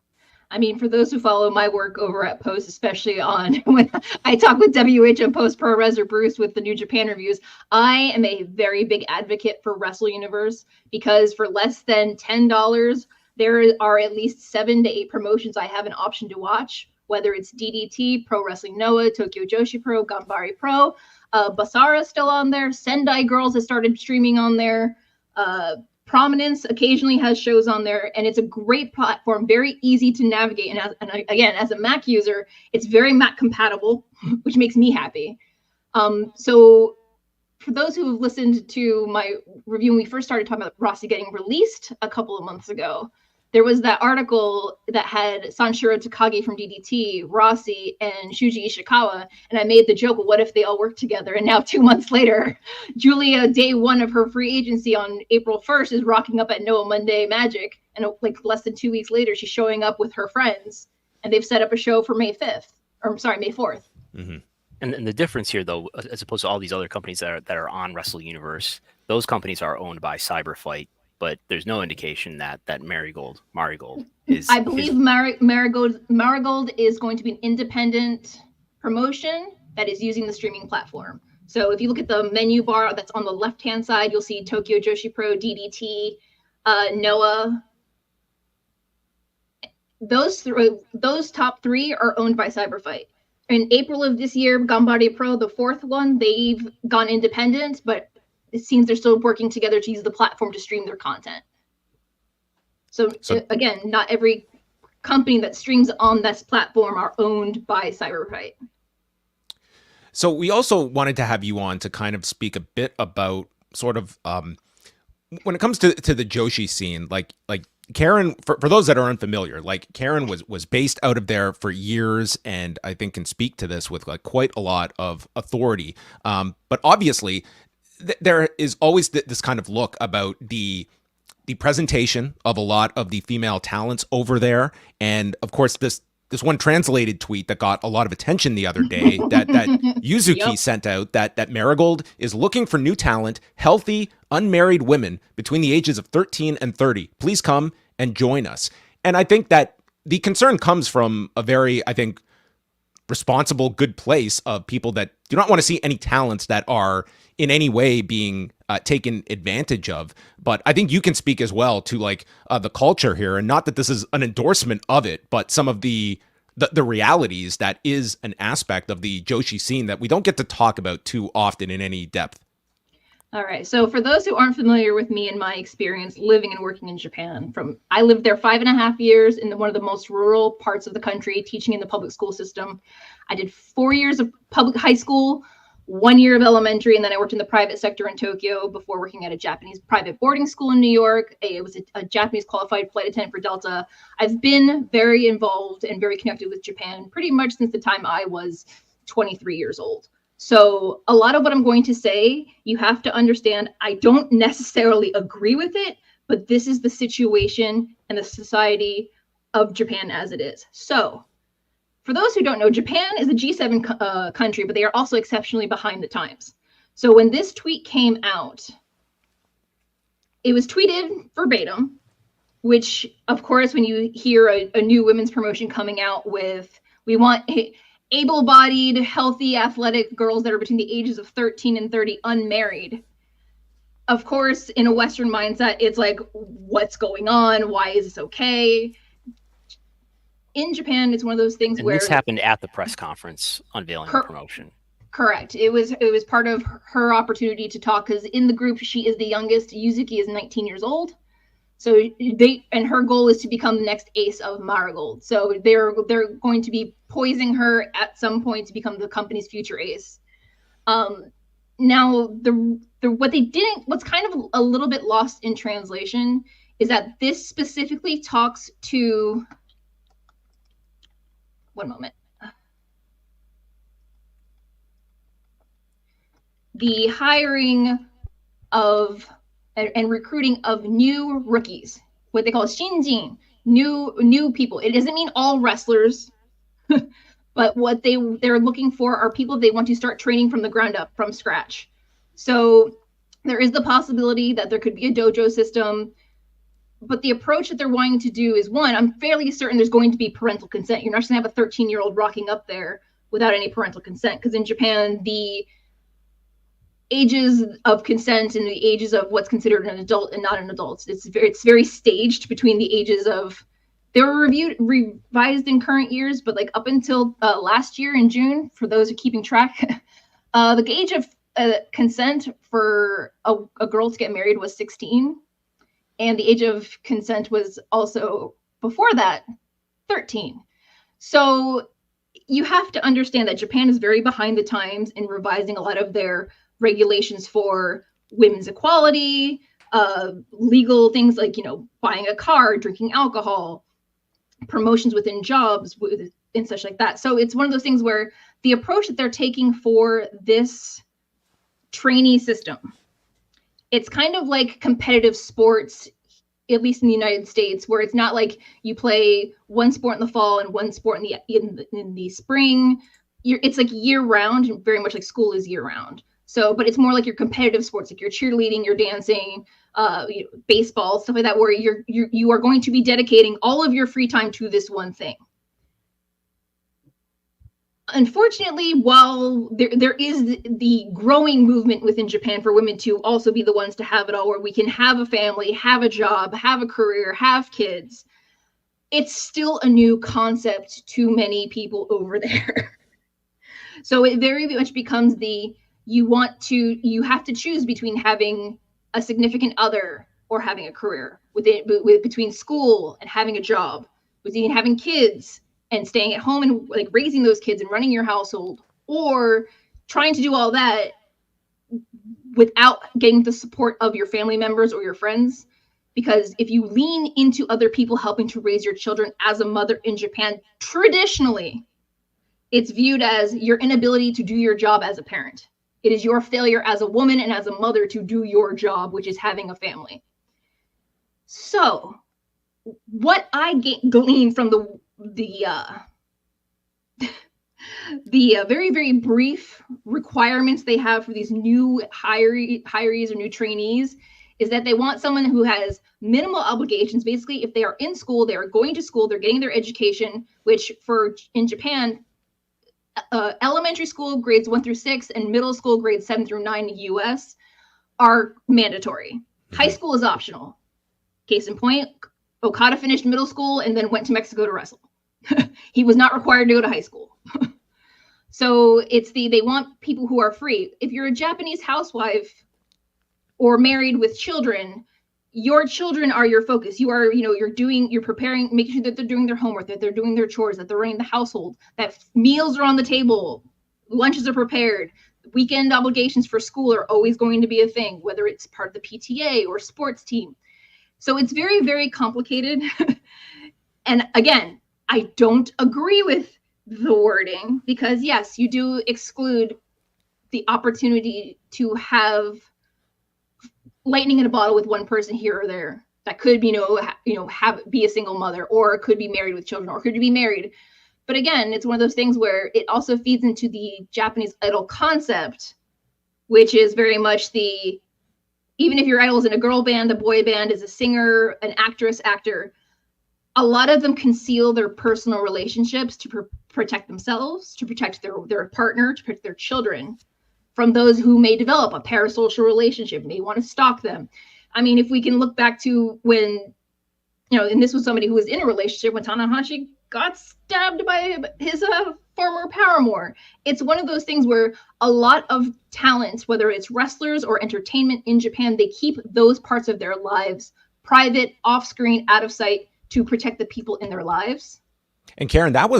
I mean, for those who follow my work over at Post, especially on when I talk with WH and Post Pro Res or Bruce with the New Japan reviews, I am a very big advocate for Wrestle Universe, because for less than $10, there are at least 7 to 8 promotions I have an option to watch, whether it's DDT, Pro Wrestling Noah, Tokyo Joshi Pro, Gambari Pro, Basara is still on there, Sendai Girls has started streaming on there, Prominence occasionally has shows on there, and it's a great platform, very easy to navigate. And again, as a Mac user, it's very Mac compatible, which makes me happy. So for those who have listened to my review when we first started talking about Rossy getting released a couple of months ago, there was that article that had Sanshiro Takagi from DDT, Rossy, and Shuji Ishikawa. And I made the joke, well, what if they all work together? And now 2 months later, Giulia, day 1 of her free agency on April 1st, is rocking up at Noah Monday Magic. And like less than 2 weeks later, she's showing up with her friends. And they've set up a show for May 4th. Mm-hmm. And the difference here, though, as opposed to all these other companies that are on Wrestle Universe, those companies are owned by Cyberfight. But there's no indication that Marigold is. I believe Marigold is going to be an independent promotion that is using the streaming platform. So if you look at the menu bar that's on the left-hand side, you'll see Tokyo Joshi Pro, DDT, Noah. Those top 3 are owned by Cyberfight. In April of this year, Gambari Pro, the 4th one, they've gone independent, but it seems they're still working together to use the platform to stream their content. So again, not every company that streams on this platform are owned by Cyberfight. So we also wanted to have you on to kind of speak a bit about sort of when it comes to the Joshi scene, like Karen, for those that are unfamiliar, like Karen was based out of there for years, and I think can speak to this with like quite a lot of authority. But obviously, there is always this kind of look about the presentation of a lot of the female talents over there. And of course, this one translated tweet that got a lot of attention the other day that Yuzuki sent out that Marigold is looking for new talent, healthy, unmarried women between the ages of 13 and 30. Please come and join us. And I think that the concern comes from a very, I think, responsible, good place of people that do not want to see any talents that are in any way being taken advantage of. But I think you can speak as well to like the culture here, and not that this is an endorsement of it, but some of the realities that is an aspect of the Joshi scene that we don't get to talk about too often in any depth. All right. So for those who aren't familiar with me and my experience living and working in Japan, I lived there 5.5 years in one of the most rural parts of the country, teaching in the public school system. I did 4 years of public high school, 1 year of elementary, and then I worked in the private sector in Tokyo before working at a Japanese private boarding school in New York. It was a Japanese qualified flight attendant for Delta. I've been very involved and very connected with Japan pretty much since the time I was 23 years old. So a lot of what I'm going to say, you have to understand, I don't necessarily agree with it, but this is the situation and the society of Japan as it is. So for those who don't know, Japan is a G7 country, but they are also exceptionally behind the times. So when this tweet came out, it was tweeted verbatim, which of course, when you hear a new women's promotion coming out with, we want able-bodied, healthy, athletic girls that are between the ages of 13 and 30 unmarried. Of course, in a Western mindset, it's like, what's going on? Why is this okay? In Japan, it's one of those things where this happened at the press conference unveiling the promotion. Correct. It was part of her opportunity to talk, because in the group, she is the youngest. Yuzuki is 19 years old. So her goal is to become the next ace of Marigold. So they're going to be poising her at some point to become the company's future ace. Now what's kind of a little bit lost in translation is that this specifically talks to, one moment. The hiring of and recruiting of new rookies, what they call shinjin, new people. It doesn't mean all wrestlers, but what they're looking for are people they want to start training from the ground up, from scratch. So there is the possibility that there could be a dojo system. but the approach that they're wanting to do is, one, I'm fairly certain there's going to be parental consent. You're not just going to have a 13-year-old rocking up there without any parental consent, because in Japan, the ages of consent and the ages of what's considered an adult and not an adult, it's very staged between the ages of, they were revised in current years, but like up until last year in June, for those who are keeping track, the age of consent for a girl to get married was 16, and the age of consent was also, before that, 13. So you have to understand that Japan is very behind the times in revising a lot of their regulations for women's equality, legal things like, buying a car, drinking alcohol, promotions within jobs, and such like that. So it's one of those things where the approach that they're taking for this trainee system, it's kind of like competitive sports, at least in the United States, where it's not like you play one sport in the fall and one sport in the spring. It's like year round, very much like school is year round. So, but it's more like your competitive sports, like your cheerleading, your dancing, baseball, stuff like that, where you are going to be dedicating all of your free time to this one thing. Unfortunately, while there is the growing movement within Japan for women to also be the ones to have it all, where we can have a family, have a job, have a career, have kids, it's still a new concept to many people over there. So it very much becomes you have to choose between having a significant other or having a career, between school and having a job, between having kids and staying at home and like raising those kids and running your household, or trying to do all that without getting the support of your family members or your friends. Because if you lean into other people helping to raise your children as a mother in Japan, traditionally, it's viewed as your inability to do your job as a parent. It is your failure as a woman and as a mother to do your job, which is having a family. So what I glean from the very, very brief requirements they have for these new hirees or new trainees is that they want someone who has minimal obligations. Basically, if they are in school, they are going to school, they're getting their education, which in Japan, elementary school grades 1 through 6 and middle school grades 7 through 9 in the US are mandatory. Mm-hmm. High school is optional. Case in point, Okada finished middle school and then went to Mexico to wrestle. He was not required to go to high school. So they want people who are free. If you're a Japanese housewife or married with children, your children are your focus. You are, you're preparing, making sure that they're doing their homework, that they're doing their chores, that they're running the household, that meals are on the table, lunches are prepared. Weekend obligations for school are always going to be a thing, whether it's part of the PTA or sports team. So it's very, very complicated. And again, I don't agree with the wording because yes, you do exclude the opportunity to have lightning in a bottle with one person here or there that could be, be a single mother, or could be married with children, or could be married. But again, it's one of those things where it also feeds into the Japanese idol concept, which is very much even if your idol is in a girl band, a boy band, is a singer, an actor, a lot of them conceal their personal relationships to protect themselves, to protect their partner, to protect their children from those who may develop a parasocial relationship, may want to stalk them. I mean, if we can look back to when, and this was somebody who was in a relationship when Tanahashi got stabbed by his former paramour. It's one of those things where a lot of talent, whether it's wrestlers or entertainment in Japan, they keep those parts of their lives private, off screen, out of sight, to protect the people in their lives. And Karen, it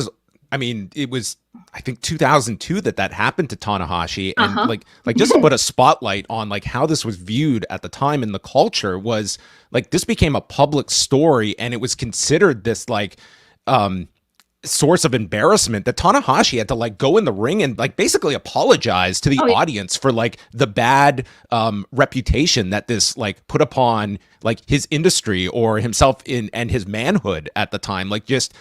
was, I think 2002 that happened to Tanahashi. And like just to put a spotlight on like how this was viewed at the time in the culture was like, this became a public story and it was considered this like, source of embarrassment that Tanahashi had to like go in the ring and like basically apologize to the audience for like the bad reputation that this like put upon like his industry or himself and his manhood at the time. Like just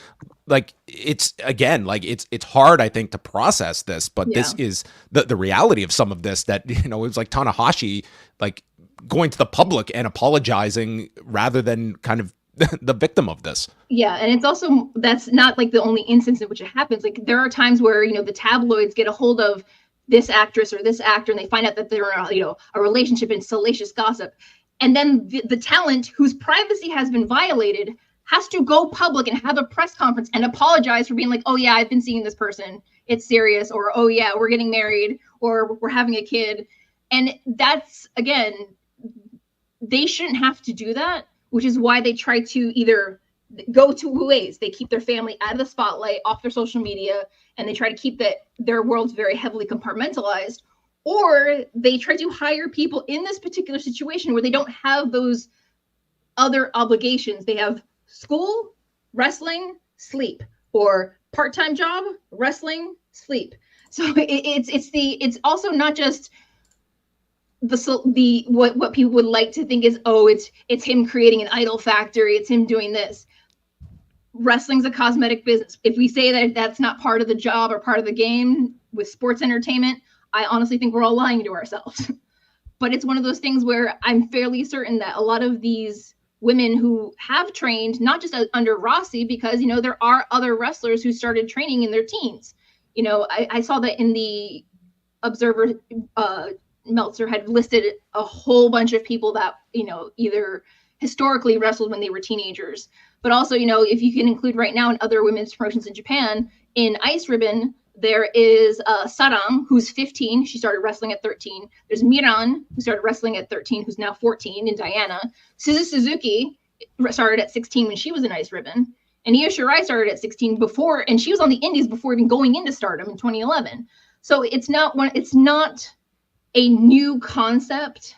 like it's again like it's hard, I think, to process this, but this is the reality of some of this, that it was like Tanahashi like going to the public and apologizing rather than kind of the victim of this. Yeah, and it's also, that's not like the only instance in which it happens. Like there are times where, you know, the tabloids get a hold of this actress or this actor and they find out that they're in a relationship in salacious gossip. And then the talent whose privacy has been violated has to go public and have a press conference and apologize for being like, oh yeah, I've been seeing this person, it's serious, or oh yeah, we're getting married, or we're having a kid. And that's, again, they shouldn't have to do that, which is why they try to either go two ways. They keep their family out of the spotlight, off their social media, and they try to keep their worlds very heavily compartmentalized, or they try to hire people in this particular situation where they don't have those other obligations. They have school, wrestling, sleep, or part-time job, wrestling, sleep. So it's also not just the what people would like to think is, oh, it's him creating an idol factory, it's him doing this. Wrestling's a cosmetic business. If we say that that's not part of the job or part of the game with sports entertainment, I honestly think we're all lying to ourselves. But it's one of those things where I'm fairly certain that a lot of these women who have trained, not just under Rossy, because, you know, there are other wrestlers who started training in their teens. You know, I saw that in the Observer, Meltzer had listed a whole bunch of people that, you know, either historically wrestled when they were teenagers, but also, you know, if you can include right now in other women's promotions in Japan, in Ice Ribbon, there is Sarang, who's 15. She started wrestling at 13. There's Miran, who started wrestling at 13, who's now 14, and Diana. Suzuki started at 16 when she was in Ice Ribbon. And Io Shirai started at 16 before, and she was on the indies before even going into Stardom in 2011. So it's not a new concept.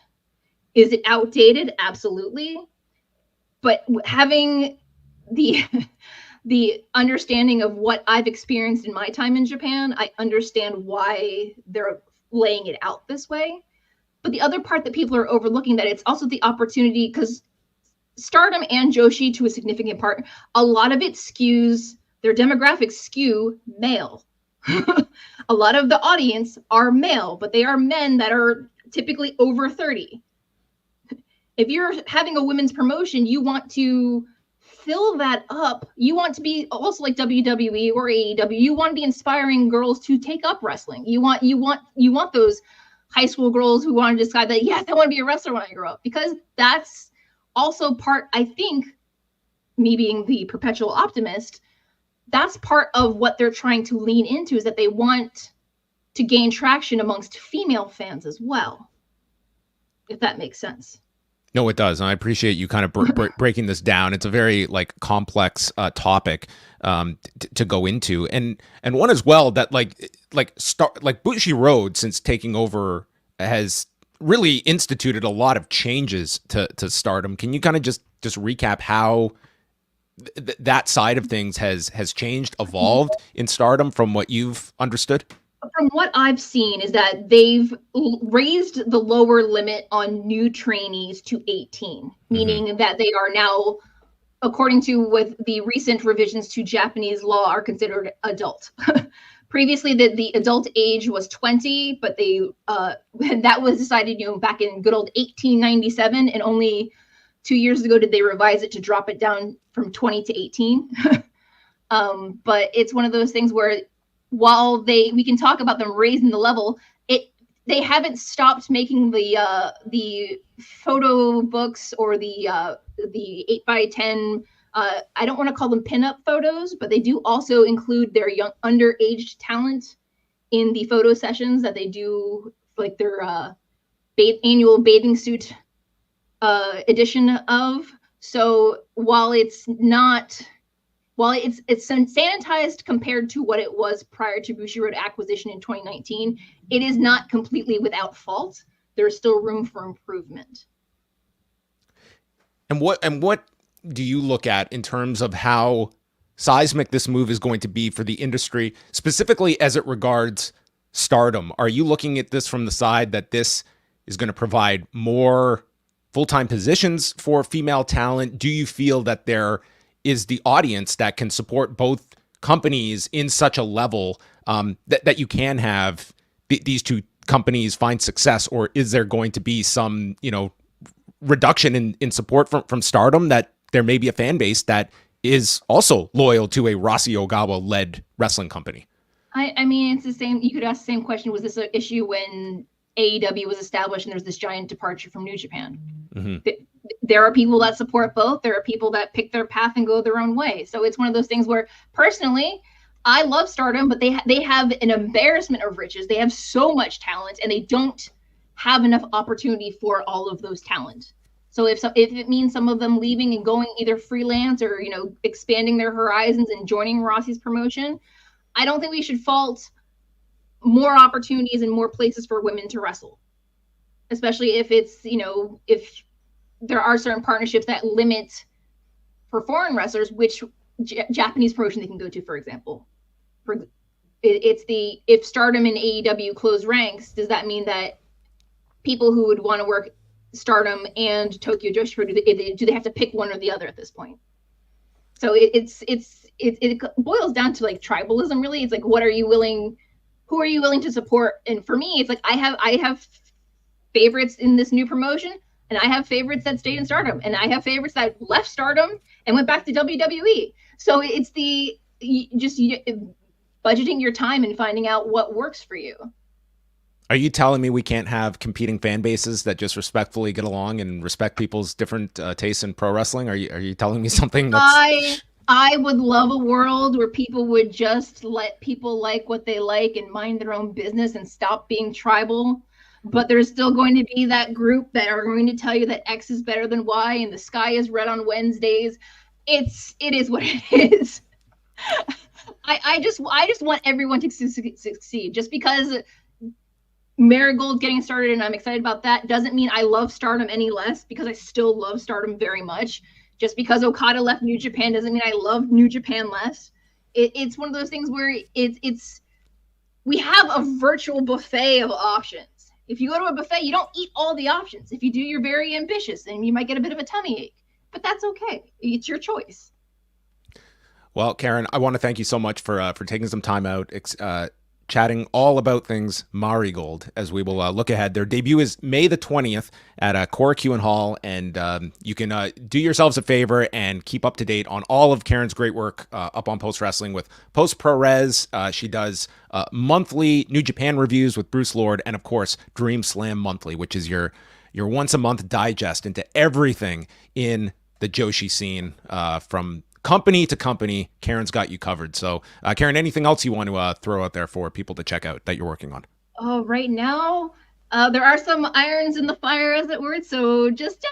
Is it outdated? Absolutely. But having the understanding of what I've experienced in my time in Japan, I understand why they're laying it out this way. But the other part that people are overlooking, that it's also the opportunity, because Stardom and Joshi, to a significant part, a lot of it skews, their demographics skew male. A lot of the audience are male, but they are men that are typically over 30. If you're having a women's promotion, you want to fill that up. You want to be also like WWE or AEW. You want to be inspiring girls to take up wrestling. You want those high school girls who want to decide that, yes, I want to be a wrestler when I grow up, because that's also part, I think, me being the perpetual optimist, that's part of what they're trying to lean into, is that they want to gain traction amongst female fans as well, if that makes sense. No, it does. And I appreciate you kind of breaking this down. It's a very complex topic to go into, and one as well that like Bushiroad, since taking over, has really instituted a lot of changes to Stardom. Can you kind of just recap how that side of things has changed, evolved in Stardom from what you've understood? From what I've seen is that they've raised the lower limit on new trainees to 18, meaning that they are now, according to with the recent revisions to Japanese law, are considered adult. Previously, the adult age was 20, but that was decided, you know, back in good old 1897, and only 2 years ago did they revise it to drop it down from 20 to 18. But it's one of those things where, while we can talk about them raising the level, they haven't stopped making the photo books or the 8x10. I don't want to call them pinup photos, but they do also include their young underaged talent in the photo sessions that they do, like their annual bathing suit edition of. So while it's sanitized compared to what it was prior to Bushiroad acquisition in 2019, it is not completely without fault. There's still room for improvement. And what do you look at in terms of how seismic this move is going to be for the industry, specifically as it regards Stardom? Are you looking at this from the side that this is going to provide more full-time positions for female talent? Do you feel that there is the audience that can support both companies in such a level that you can have these two companies find success? Or is there going to be some, reduction in support from Stardom, that there may be a fan base that is also loyal to a Rossy Ogawa led wrestling company. I mean, it's the same. You could ask the same question. Was this an issue when AEW was established and there's this giant departure from New Japan? Mm-hmm. There are people that support both. There are people that pick their path and go their own way. So it's one of those things where, personally, I love Stardom, but they have an embarrassment of riches. They have so much talent, and they don't have enough opportunity for all of those talent. So if it means some of them leaving and going either freelance or, you know, expanding their horizons and joining Rossy's promotion, I don't think we should fault more opportunities and more places for women to wrestle, especially if it's, you know, if there are certain partnerships that limit for foreign wrestlers, which Japanese promotion they can go to, for example. If Stardom and AEW close ranks, does that mean that people who would want to work Stardom and Tokyo Joshi, do they have to pick one or the other at this point? So it boils down to like tribalism, really. It's like, who are you willing to support? And for me, it's like I have favorites in this new promotion, and I have favorites that stayed in Stardom, and I have favorites that left Stardom and went back to WWE. So it's budgeting your time and finding out what works for you. Are you telling me we can't have competing fan bases that just respectfully get along and respect people's different tastes in pro wrestling? Are you telling me something that's... I would love a world where people would just let people like what they like and mind their own business and stop being tribal. But there's still going to be that group that are going to tell you that X is better than Y and the sky is red on Wednesdays. It is what it is. I just want everyone to succeed. Just because Marigold getting started and I'm excited about that doesn't mean I love Stardom any less, because I still love Stardom very much. Just because Okada left New Japan doesn't mean I love New Japan less. It's one of those things where we have a virtual buffet of options. If you go to a buffet, you don't eat all the options. If you do, you're very ambitious and you might get a bit of a tummy ache, but that's okay. It's your choice. Well, Karen, I want to thank you so much for taking some time out, chatting all about things Marigold, as we will look ahead. Their debut is May the 20th at Korakuen Hall, and you can do yourselves a favor and keep up to date on all of Karen's great work up on Post Wrestling with Post Pro Res. She does monthly New Japan reviews with Bruce Lord, and of course Dream Slam Monthly, which is your once a month digest into everything in the Joshi scene from company to company. Karen's got you covered. So, Karen, anything else you want to throw out there for people to check out that you're working on? Oh, right now, there are some irons in the fire, as it were. So just,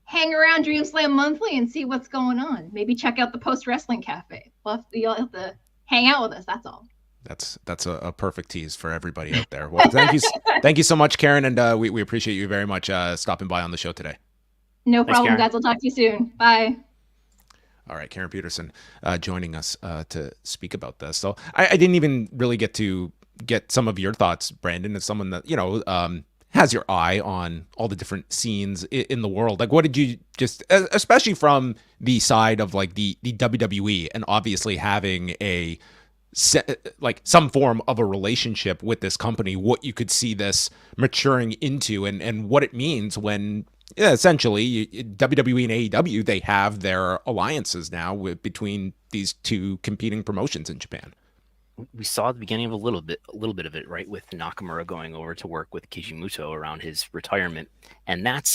hang around Dream Slam Monthly and see what's going on. Maybe check out the Post Wrestling Cafe. You'll have to hang out with us. That's all. That's a perfect tease for everybody out there. Well, thank you so much, Karen, and we appreciate you very much stopping by on the show today. No problem, guys. I'll talk to you soon. Bye. All right, Karen Peterson joining us to speak about this. So I didn't even really get to get some of your thoughts, Brandon, as someone that, has your eye on all the different scenes in the world. Like, what did you just, especially from the side of like the WWE and obviously having some form of a relationship with this company, what you could see this maturing into and what it means when... Yeah, essentially, WWE and AEW, they have their alliances now between these two competing promotions in Japan. We saw the beginning of a little bit of it, right, with Nakamura going over to work with Kishimoto around his retirement, and that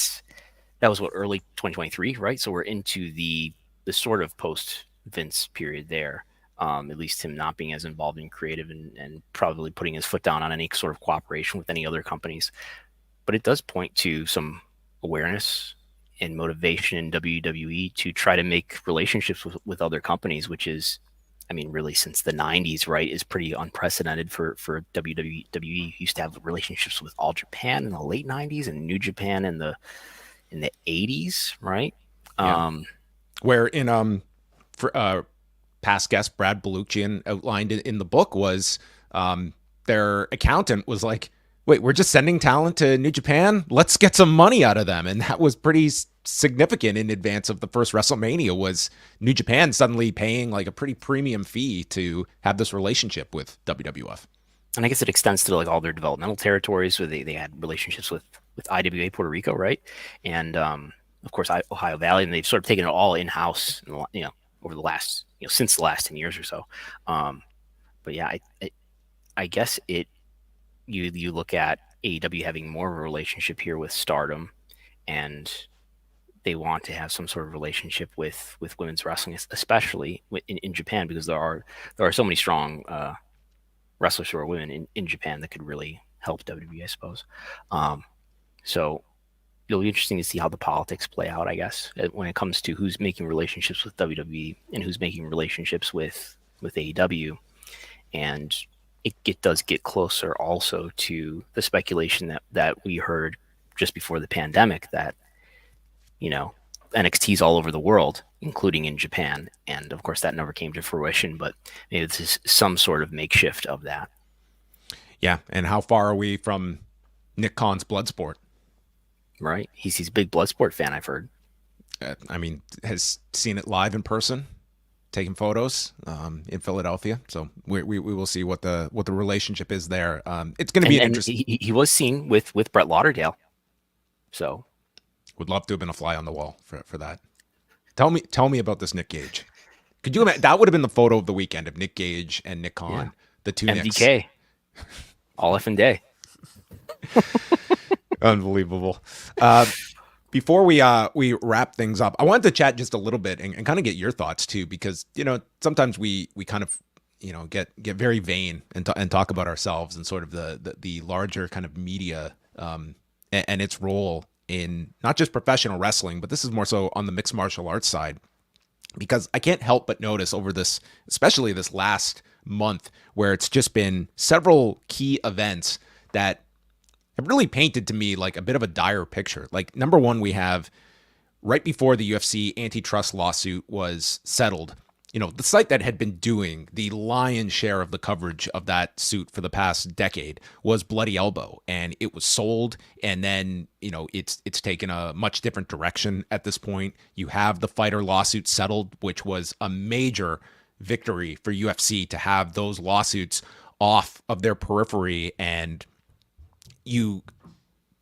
was early 2023, right? So we're into the sort of post Vince period there. At least him not being as involved in creative and probably putting his foot down on any sort of cooperation with any other companies. But it does point to some awareness and motivation in WWE to try to make relationships with other companies, which is, I mean, really since the 90s, right, is pretty unprecedented for WWE. WWE used to have relationships with All Japan in the late 90s and New Japan in the 80s, right? Yeah. Where in past guest Brad Baluchian outlined in the book was their accountant was like, wait, we're just sending talent to New Japan? Let's get some money out of them. And that was pretty significant in advance of the first WrestleMania, was New Japan suddenly paying like a pretty premium fee to have this relationship with WWF. And I guess it extends to like all their developmental territories where they had relationships with IWA Puerto Rico, right? And of course Ohio Valley, and they've sort of taken it all in house, over the last since the last 10 years or so. But yeah, I guess you look at AEW having more of a relationship here with Stardom, and they want to have some sort of relationship with women's wrestling, especially in Japan, because there are so many strong wrestlers who are women in Japan that could really help WWE, I suppose. So it'll be interesting to see how the politics play out, I guess, when it comes to who's making relationships with WWE and who's making relationships with AEW. And it does get closer also to the speculation that we heard just before the pandemic that, NXT's all over the world, including in Japan. And of course that never came to fruition, but maybe this is some sort of makeshift of that. Yeah. And how far are we from Nick Khan's Bloodsport? Right. He's a big Bloodsport fan, I've heard. Has seen it live in person, taking photos in Philadelphia. So we will see what the relationship is there. It's going to be interesting. He was seen with Brett Lauderdale. So would love to have been a fly on the wall for that. Tell me about this Nick Gage. Could you imagine? That would have been the photo of the weekend of Nick Gage and Nick Khan, the two MDK, Nicks. All effing day. Unbelievable. Before we wrap things up, I wanted to chat just a little bit and kind of get your thoughts too, because sometimes we kind of get very vain and talk about ourselves and sort of the larger kind of media and its role in not just professional wrestling, but this is more so on the mixed martial arts side, because I can't help but notice over this, especially this last month, where it's just been several key events that have really painted to me like a bit of a dire picture. Like, number one, we have right before the UFC antitrust lawsuit was settled, the site that had been doing the lion's share of the coverage of that suit for the past decade was Bloody Elbow, and it was sold. And then, it's taken a much different direction at this point. You have the fighter lawsuit settled, which was a major victory for UFC to have those lawsuits off of their periphery. And you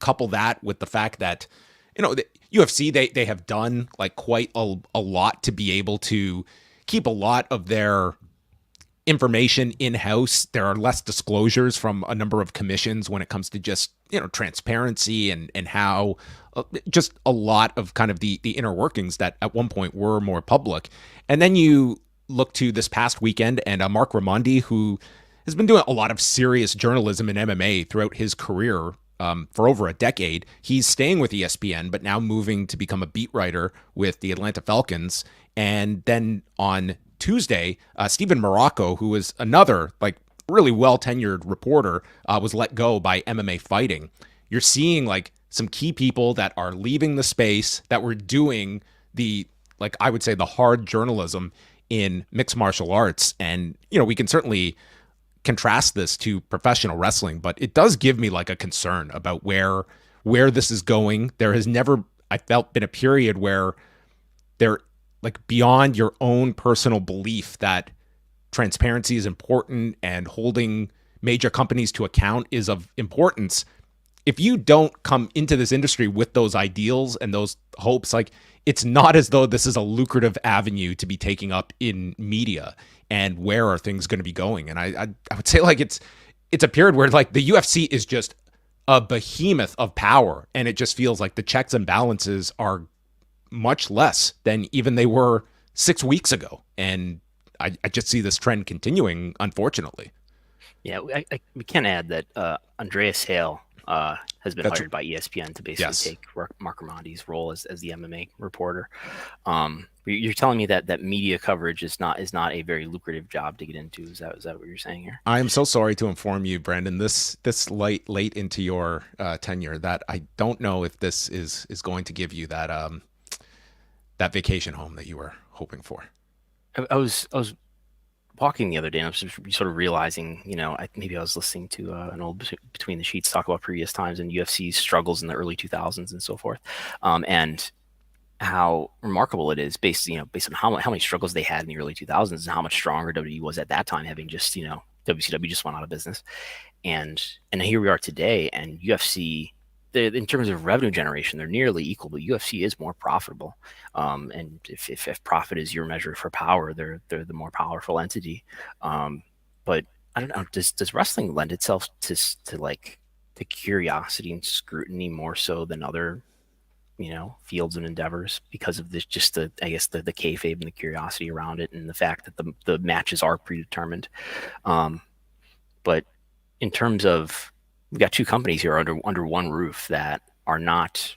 couple that with the fact that, the UFC, they have done like quite a lot to be able to keep a lot of their information in-house. There are less disclosures from a number of commissions when it comes to just, transparency and how just a lot of kind of the inner workings that at one point were more public. And then you look to this past weekend and Mark Raimondi, who has been doing a lot of serious journalism in MMA throughout his career for over a decade. He's staying with ESPN, but now moving to become a beat writer with the Atlanta Falcons. And then on Tuesday, Stephen Morocco, who is another like really well-tenured reporter, was let go by MMA Fighting. You're seeing like some key people that are leaving the space that were doing the, like, I would say the hard journalism in mixed martial arts. And, we can certainly contrast this to professional wrestling, but it does give me like a concern about where this is going. There has never, I felt, been a period where there, like, beyond your own personal belief that transparency is important and holding major companies to account is of importance. If you don't come into this industry with those ideals and those hopes, like, it's not as though this is a lucrative avenue to be taking up in media. And where are things going to be going? And I would say like it's a period where like the UFC is just a behemoth of power, and it just feels like the checks and balances are much less than even they were 6 weeks ago. And I just see this trend continuing, unfortunately. Yeah, we can add that Andreas Hale has been hired by ESPN to basically take Mark Raimondi's role as the MMA reporter. You're telling me that media coverage is not a very lucrative job to get into. Is that what you're saying here? I am so sorry to inform you, Brandon, this late into your tenure, that I don't know if this is going to give you that that vacation home that you were hoping for. I was walking the other day, and I was sort of realizing, maybe I was listening to an old Between the Sheets talk about previous times and UFC's struggles in the early 2000s and so forth, and how remarkable it is based on how many struggles they had in the early 2000s and how much stronger WWE was at that time, having just, WCW just went out of business. And here we are today, and UFC in terms of revenue generation, they're nearly equal, but UFC is more profitable. And if profit is your measure for power, they're the more powerful entity. But I don't know, does wrestling lend itself to like the curiosity and scrutiny more so than other, fields and endeavors because of this, just the kayfabe and the curiosity around it, and the fact that the matches are predetermined. But in terms of, we've got two companies here under one roof that are not,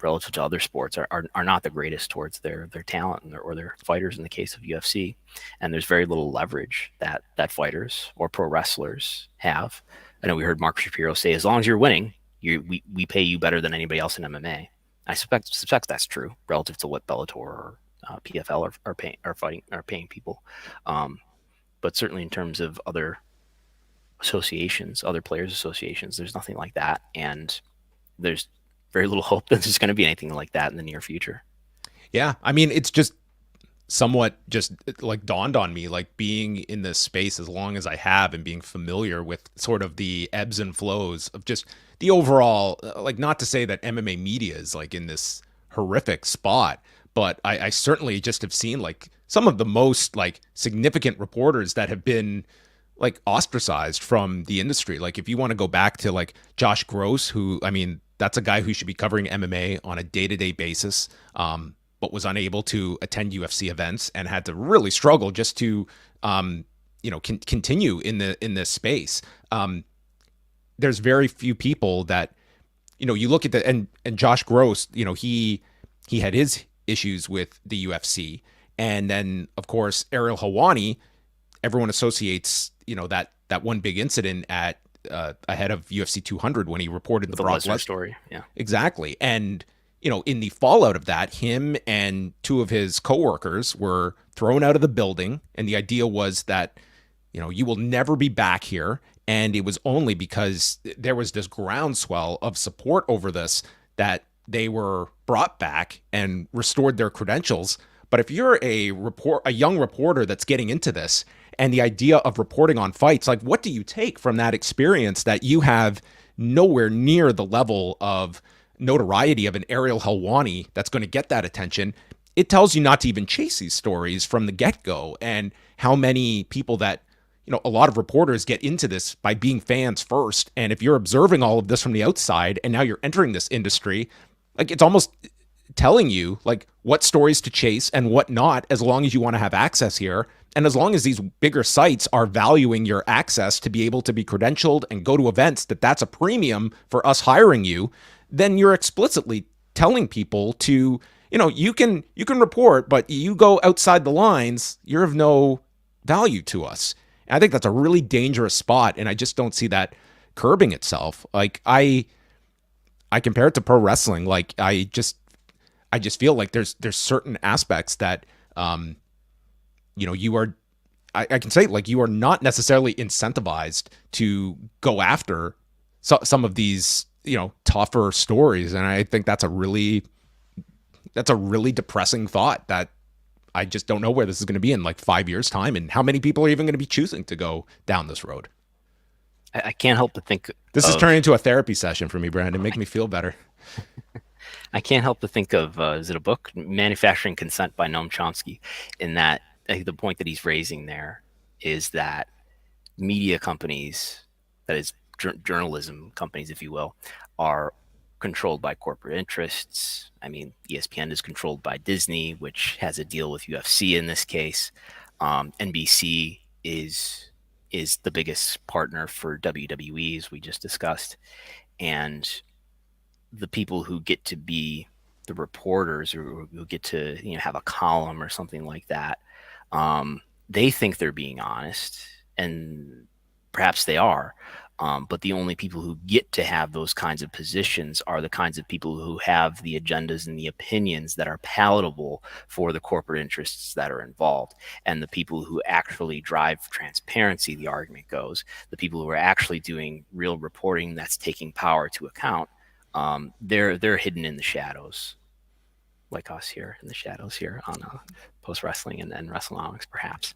relative to other sports, are not the greatest towards their talent or their fighters in the case of UFC. And there's very little leverage that fighters or pro wrestlers have. I know we heard Mark Shapiro say, as long as you're winning, we pay you better than anybody else in MMA. I suspect that's true relative to what Bellator or PFL are paying people. But certainly in terms of other associations, other players associations, there's nothing like that. And there's very little hope that there's going to be anything like that in the near future. Yeah. I mean, it's just somewhat just like dawned on me, like being in this space as long as I have and being familiar with sort of the ebbs and flows of just the overall, like, not to say that MMA media is like in this horrific spot, but I certainly just have seen like some of the most like significant reporters that have been like ostracized from the industry. Like if you want to go back to like Josh Gross, who, I mean, that's a guy who should be covering MMA on a day-to-day basis, but was unable to attend UFC events and had to really struggle just to, continue in this space. There's very few people that, you look at and Josh Gross, he had his issues with the UFC. And then of course, Ariel Helwani, everyone associates, that one big incident at ahead of UFC 200 when he reported the Brock Lesnar story. Yeah, exactly. And, in the fallout of that, him and two of his coworkers were thrown out of the building. And the idea was that, you will never be back here. And it was only because there was this groundswell of support over this that they were brought back and restored their credentials. But if you're a young reporter that's getting into this, and the idea of reporting on fights, like, what do you take from that experience that you have nowhere near the level of notoriety of an Ariel Helwani that's going to get that attention? It tells you not to even chase these stories from the get-go, and how many people that, a lot of reporters get into this by being fans first. And if you're observing all of this from the outside and now you're entering this industry, like, it's almost telling you like what stories to chase and what not, as long as you want to have access here. And as long as these bigger sites are valuing your access to be able to be credentialed and go to events, that's a premium for us hiring you, then you're explicitly telling people to, you can report, but you go outside the lines, you're of no value to us. And I think that's a really dangerous spot. And I just don't see that curbing itself. Like I compare it to pro wrestling. Like I just feel like there's certain aspects that, you are, I can say, like, you are not necessarily incentivized to go after some of these, tougher stories. And I think that's a really depressing thought, that I just don't know where this is going to be in like 5 years' time, and how many people are even going to be choosing to go down this road. I can't help but think this is turning into a therapy session for me, Brandon. Make me feel better. I can't help but think of, is it a book, Manufacturing Consent by Noam Chomsky, in that I think the point that he's raising there is that media companies, that is journalism companies, if you will, are controlled by corporate interests. I mean, ESPN is controlled by Disney, which has a deal with UFC in this case. NBC is the biggest partner for WWE, as we just discussed. And the people who get to be the reporters, or who get to have a column or something like that, they think they're being honest, and perhaps they are. But the only people who get to have those kinds of positions are the kinds of people who have the agendas and the opinions that are palatable for the corporate interests that are involved. And the people who actually drive transparency, the argument goes, the people who are actually doing real reporting that's taking power to account, they're hidden in the shadows, like us here in the shadows here on Post Wrestling and Wrestlenomics, perhaps.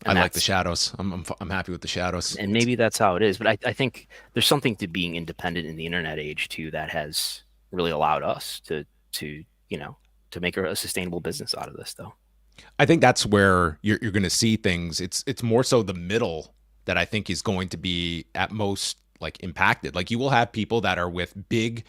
And I like the shadows. I'm happy with the shadows. And maybe that's how it is. But I think there's something to being independent in the internet age too that has really allowed us to make a sustainable business out of this, though. I think that's where you're going to see things. It's more so the middle that I think is going to be at most like impacted. Like you will have people that are with big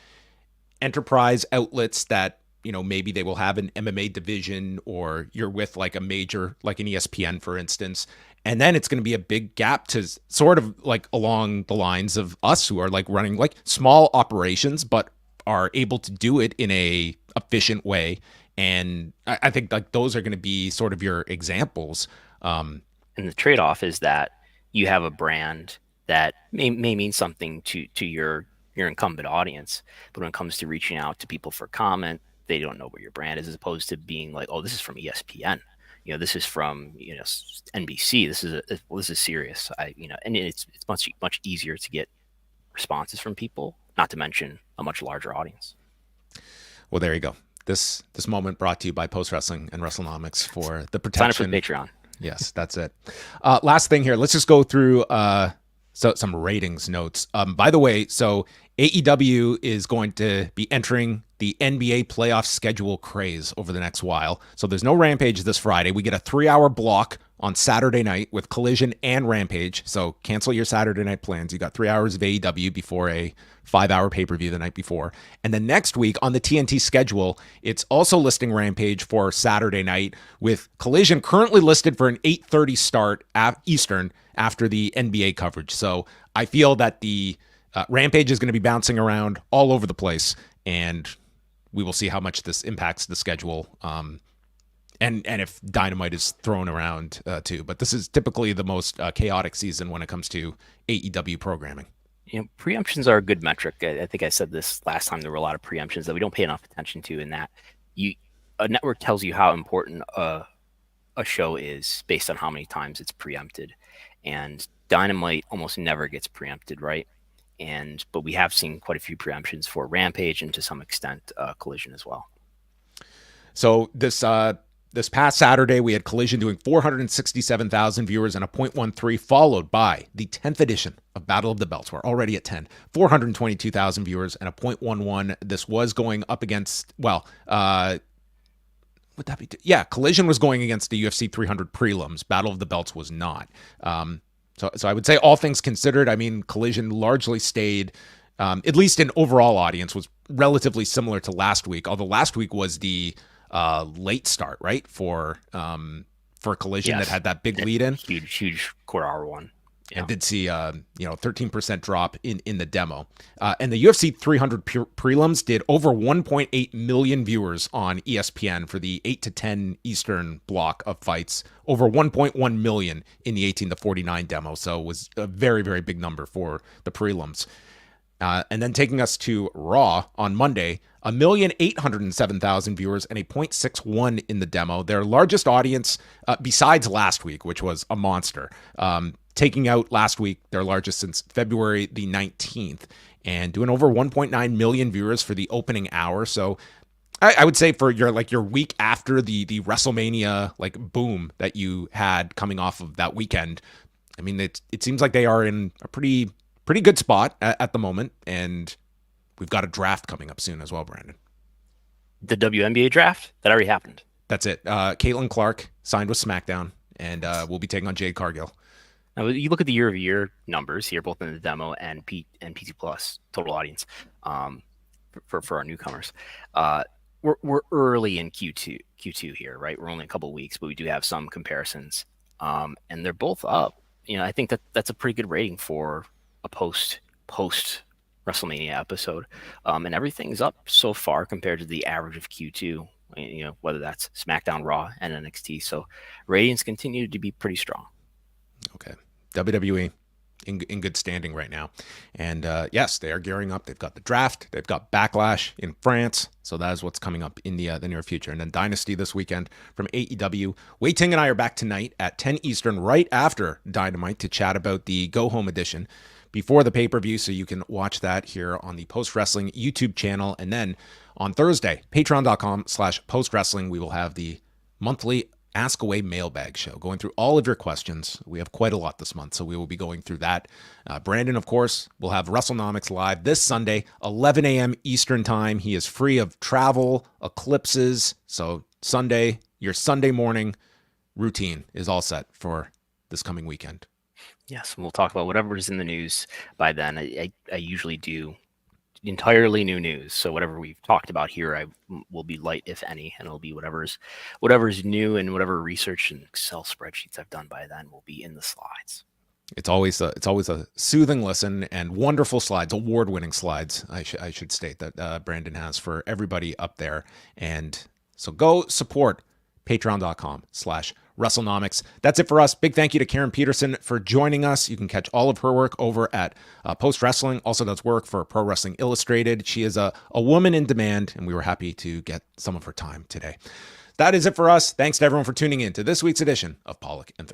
enterprise outlets that, maybe they will have an MMA division, or you're with like a major, like an ESPN, for instance. And then it's going to be a big gap to sort of like along the lines of us who are like running like small operations, but are able to do it in a efficient way. And I think like those are going to be sort of your examples. And the trade-off is that you have a brand that may mean something to your incumbent audience, but when it comes to reaching out to people for comment, they don't know what your brand is, as opposed to being like, oh, this is from ESPN, this is from NBC, this is serious. And it's much easier to get responses from people, not to mention a much larger audience. Well, there you go. This moment brought to you by Post Wrestling and Wrestlenomics for the protection. Sign up for Patreon. Yes, that's it. Last thing here. Let's just go through some ratings notes. By the way, so AEW is going to be entering the NBA playoff schedule craze over the next while. So there's no Rampage this Friday. We get a 3-hour block on Saturday night with Collision and Rampage. So cancel your Saturday night plans. You got 3 hours of AEW before a 5-hour pay-per-view the night before. And then next week on the TNT schedule, it's also listing Rampage for Saturday night, with Collision currently listed for an 8:30 start Eastern after the NBA coverage. So I feel that the Rampage is going to be bouncing around all over the place, and we will see how much this impacts the schedule. And if Dynamite is thrown around too. But this is typically the most chaotic season when it comes to AEW programming. Preemptions are a good metric. I think I said this last time. There were a lot of preemptions that we don't pay enough attention to, in that a network tells you how important a show is based on how many times it's preempted. And Dynamite almost never gets preempted, right? But we have seen quite a few preemptions for Rampage, and to some extent Collision as well. So this past Saturday, we had Collision doing 467,000 viewers and a 0.13, followed by the 10th edition of Battle of the Belts. We're already at 10, 422,000 viewers and a 0.11. This was going up against, would that be? Yeah, Collision was going against the UFC 300 prelims. Battle of the Belts was not. So I would say, all things considered, I mean, Collision largely stayed, at least in overall audience, was relatively similar to last week. Although last week was the late start, right, for Collision, that had that big lead in, huge quarter-hour one. Yeah. And did see 13% drop in the demo. And the UFC 300 prelims did over 1.8 million viewers on ESPN for the 8 to 10 Eastern block of fights, over 1.1 million in the 18 to 49 demo. So it was a very, very big number for the prelims. And then taking us to Raw on Monday, 1,807,000 viewers and a 0.61 in the demo. Their largest audience besides last week, which was a monster. Taking out last week, their largest since February the 19th, and doing over 1.9 million viewers for the opening hour. So I would say for your week after the WrestleMania boom that you had coming off of that weekend, I mean, it seems like they are in a pretty good spot at the moment, and we've got a draft coming up soon as well, Brandon. The WNBA draft? That already happened. That's it. Caitlin Clark signed with SmackDown, and we'll be taking on Jade Cargill. Now, you look at the year-over-year numbers here, both in the demo and PT Plus total audience for our newcomers. We're early in Q2 here, right? We're only a couple of weeks, but we do have some comparisons, and they're both up. I think that's a pretty good rating for a post WrestleMania episode, and everything's up so far compared to the average of Q2. Whether that's SmackDown, Raw, and NXT. So ratings continue to be pretty strong. Okay. WWE in good standing right now. And yes, they are gearing up. They've got the draft. They've got Backlash in France. So that is what's coming up in the near future. And then Dynasty this weekend from AEW. Wei Ting and I are back tonight at 10 Eastern, right after Dynamite, to chat about the Go Home edition before the pay-per-view. So you can watch that here on the Post Wrestling YouTube channel. And then on Thursday, patreon.com/postwrestling, we will have the monthly Ask Away mailbag show, going through all of your questions. We have quite a lot this month, so we will be going through that. Brandon, of course, will have Wrestlenomics live this Sunday, 11 a.m. Eastern time. He is free of travel, eclipses, so Sunday, your Sunday morning routine is all set for this coming weekend. Yes, we'll talk about whatever is in the news by then. I usually do entirely new news, so whatever we've talked about here, I will be light, if any, and it'll be whatever's new, and whatever research and Excel spreadsheets I've done by then will be in the slides. It's always a soothing listen, and wonderful slides, award-winning slides. I should state that Brandon has for everybody up there, and so go support patreon.com/Wrestlenomics. That's it for us. Big thank you to Karen Peterson for joining us. You can catch all of her work over at Post Wrestling. Also does work for Pro Wrestling Illustrated. She is a woman in demand, and we were happy to get some of her time today. That is it for us. Thanks to everyone for tuning in to this week's edition of Pollock and Thurston.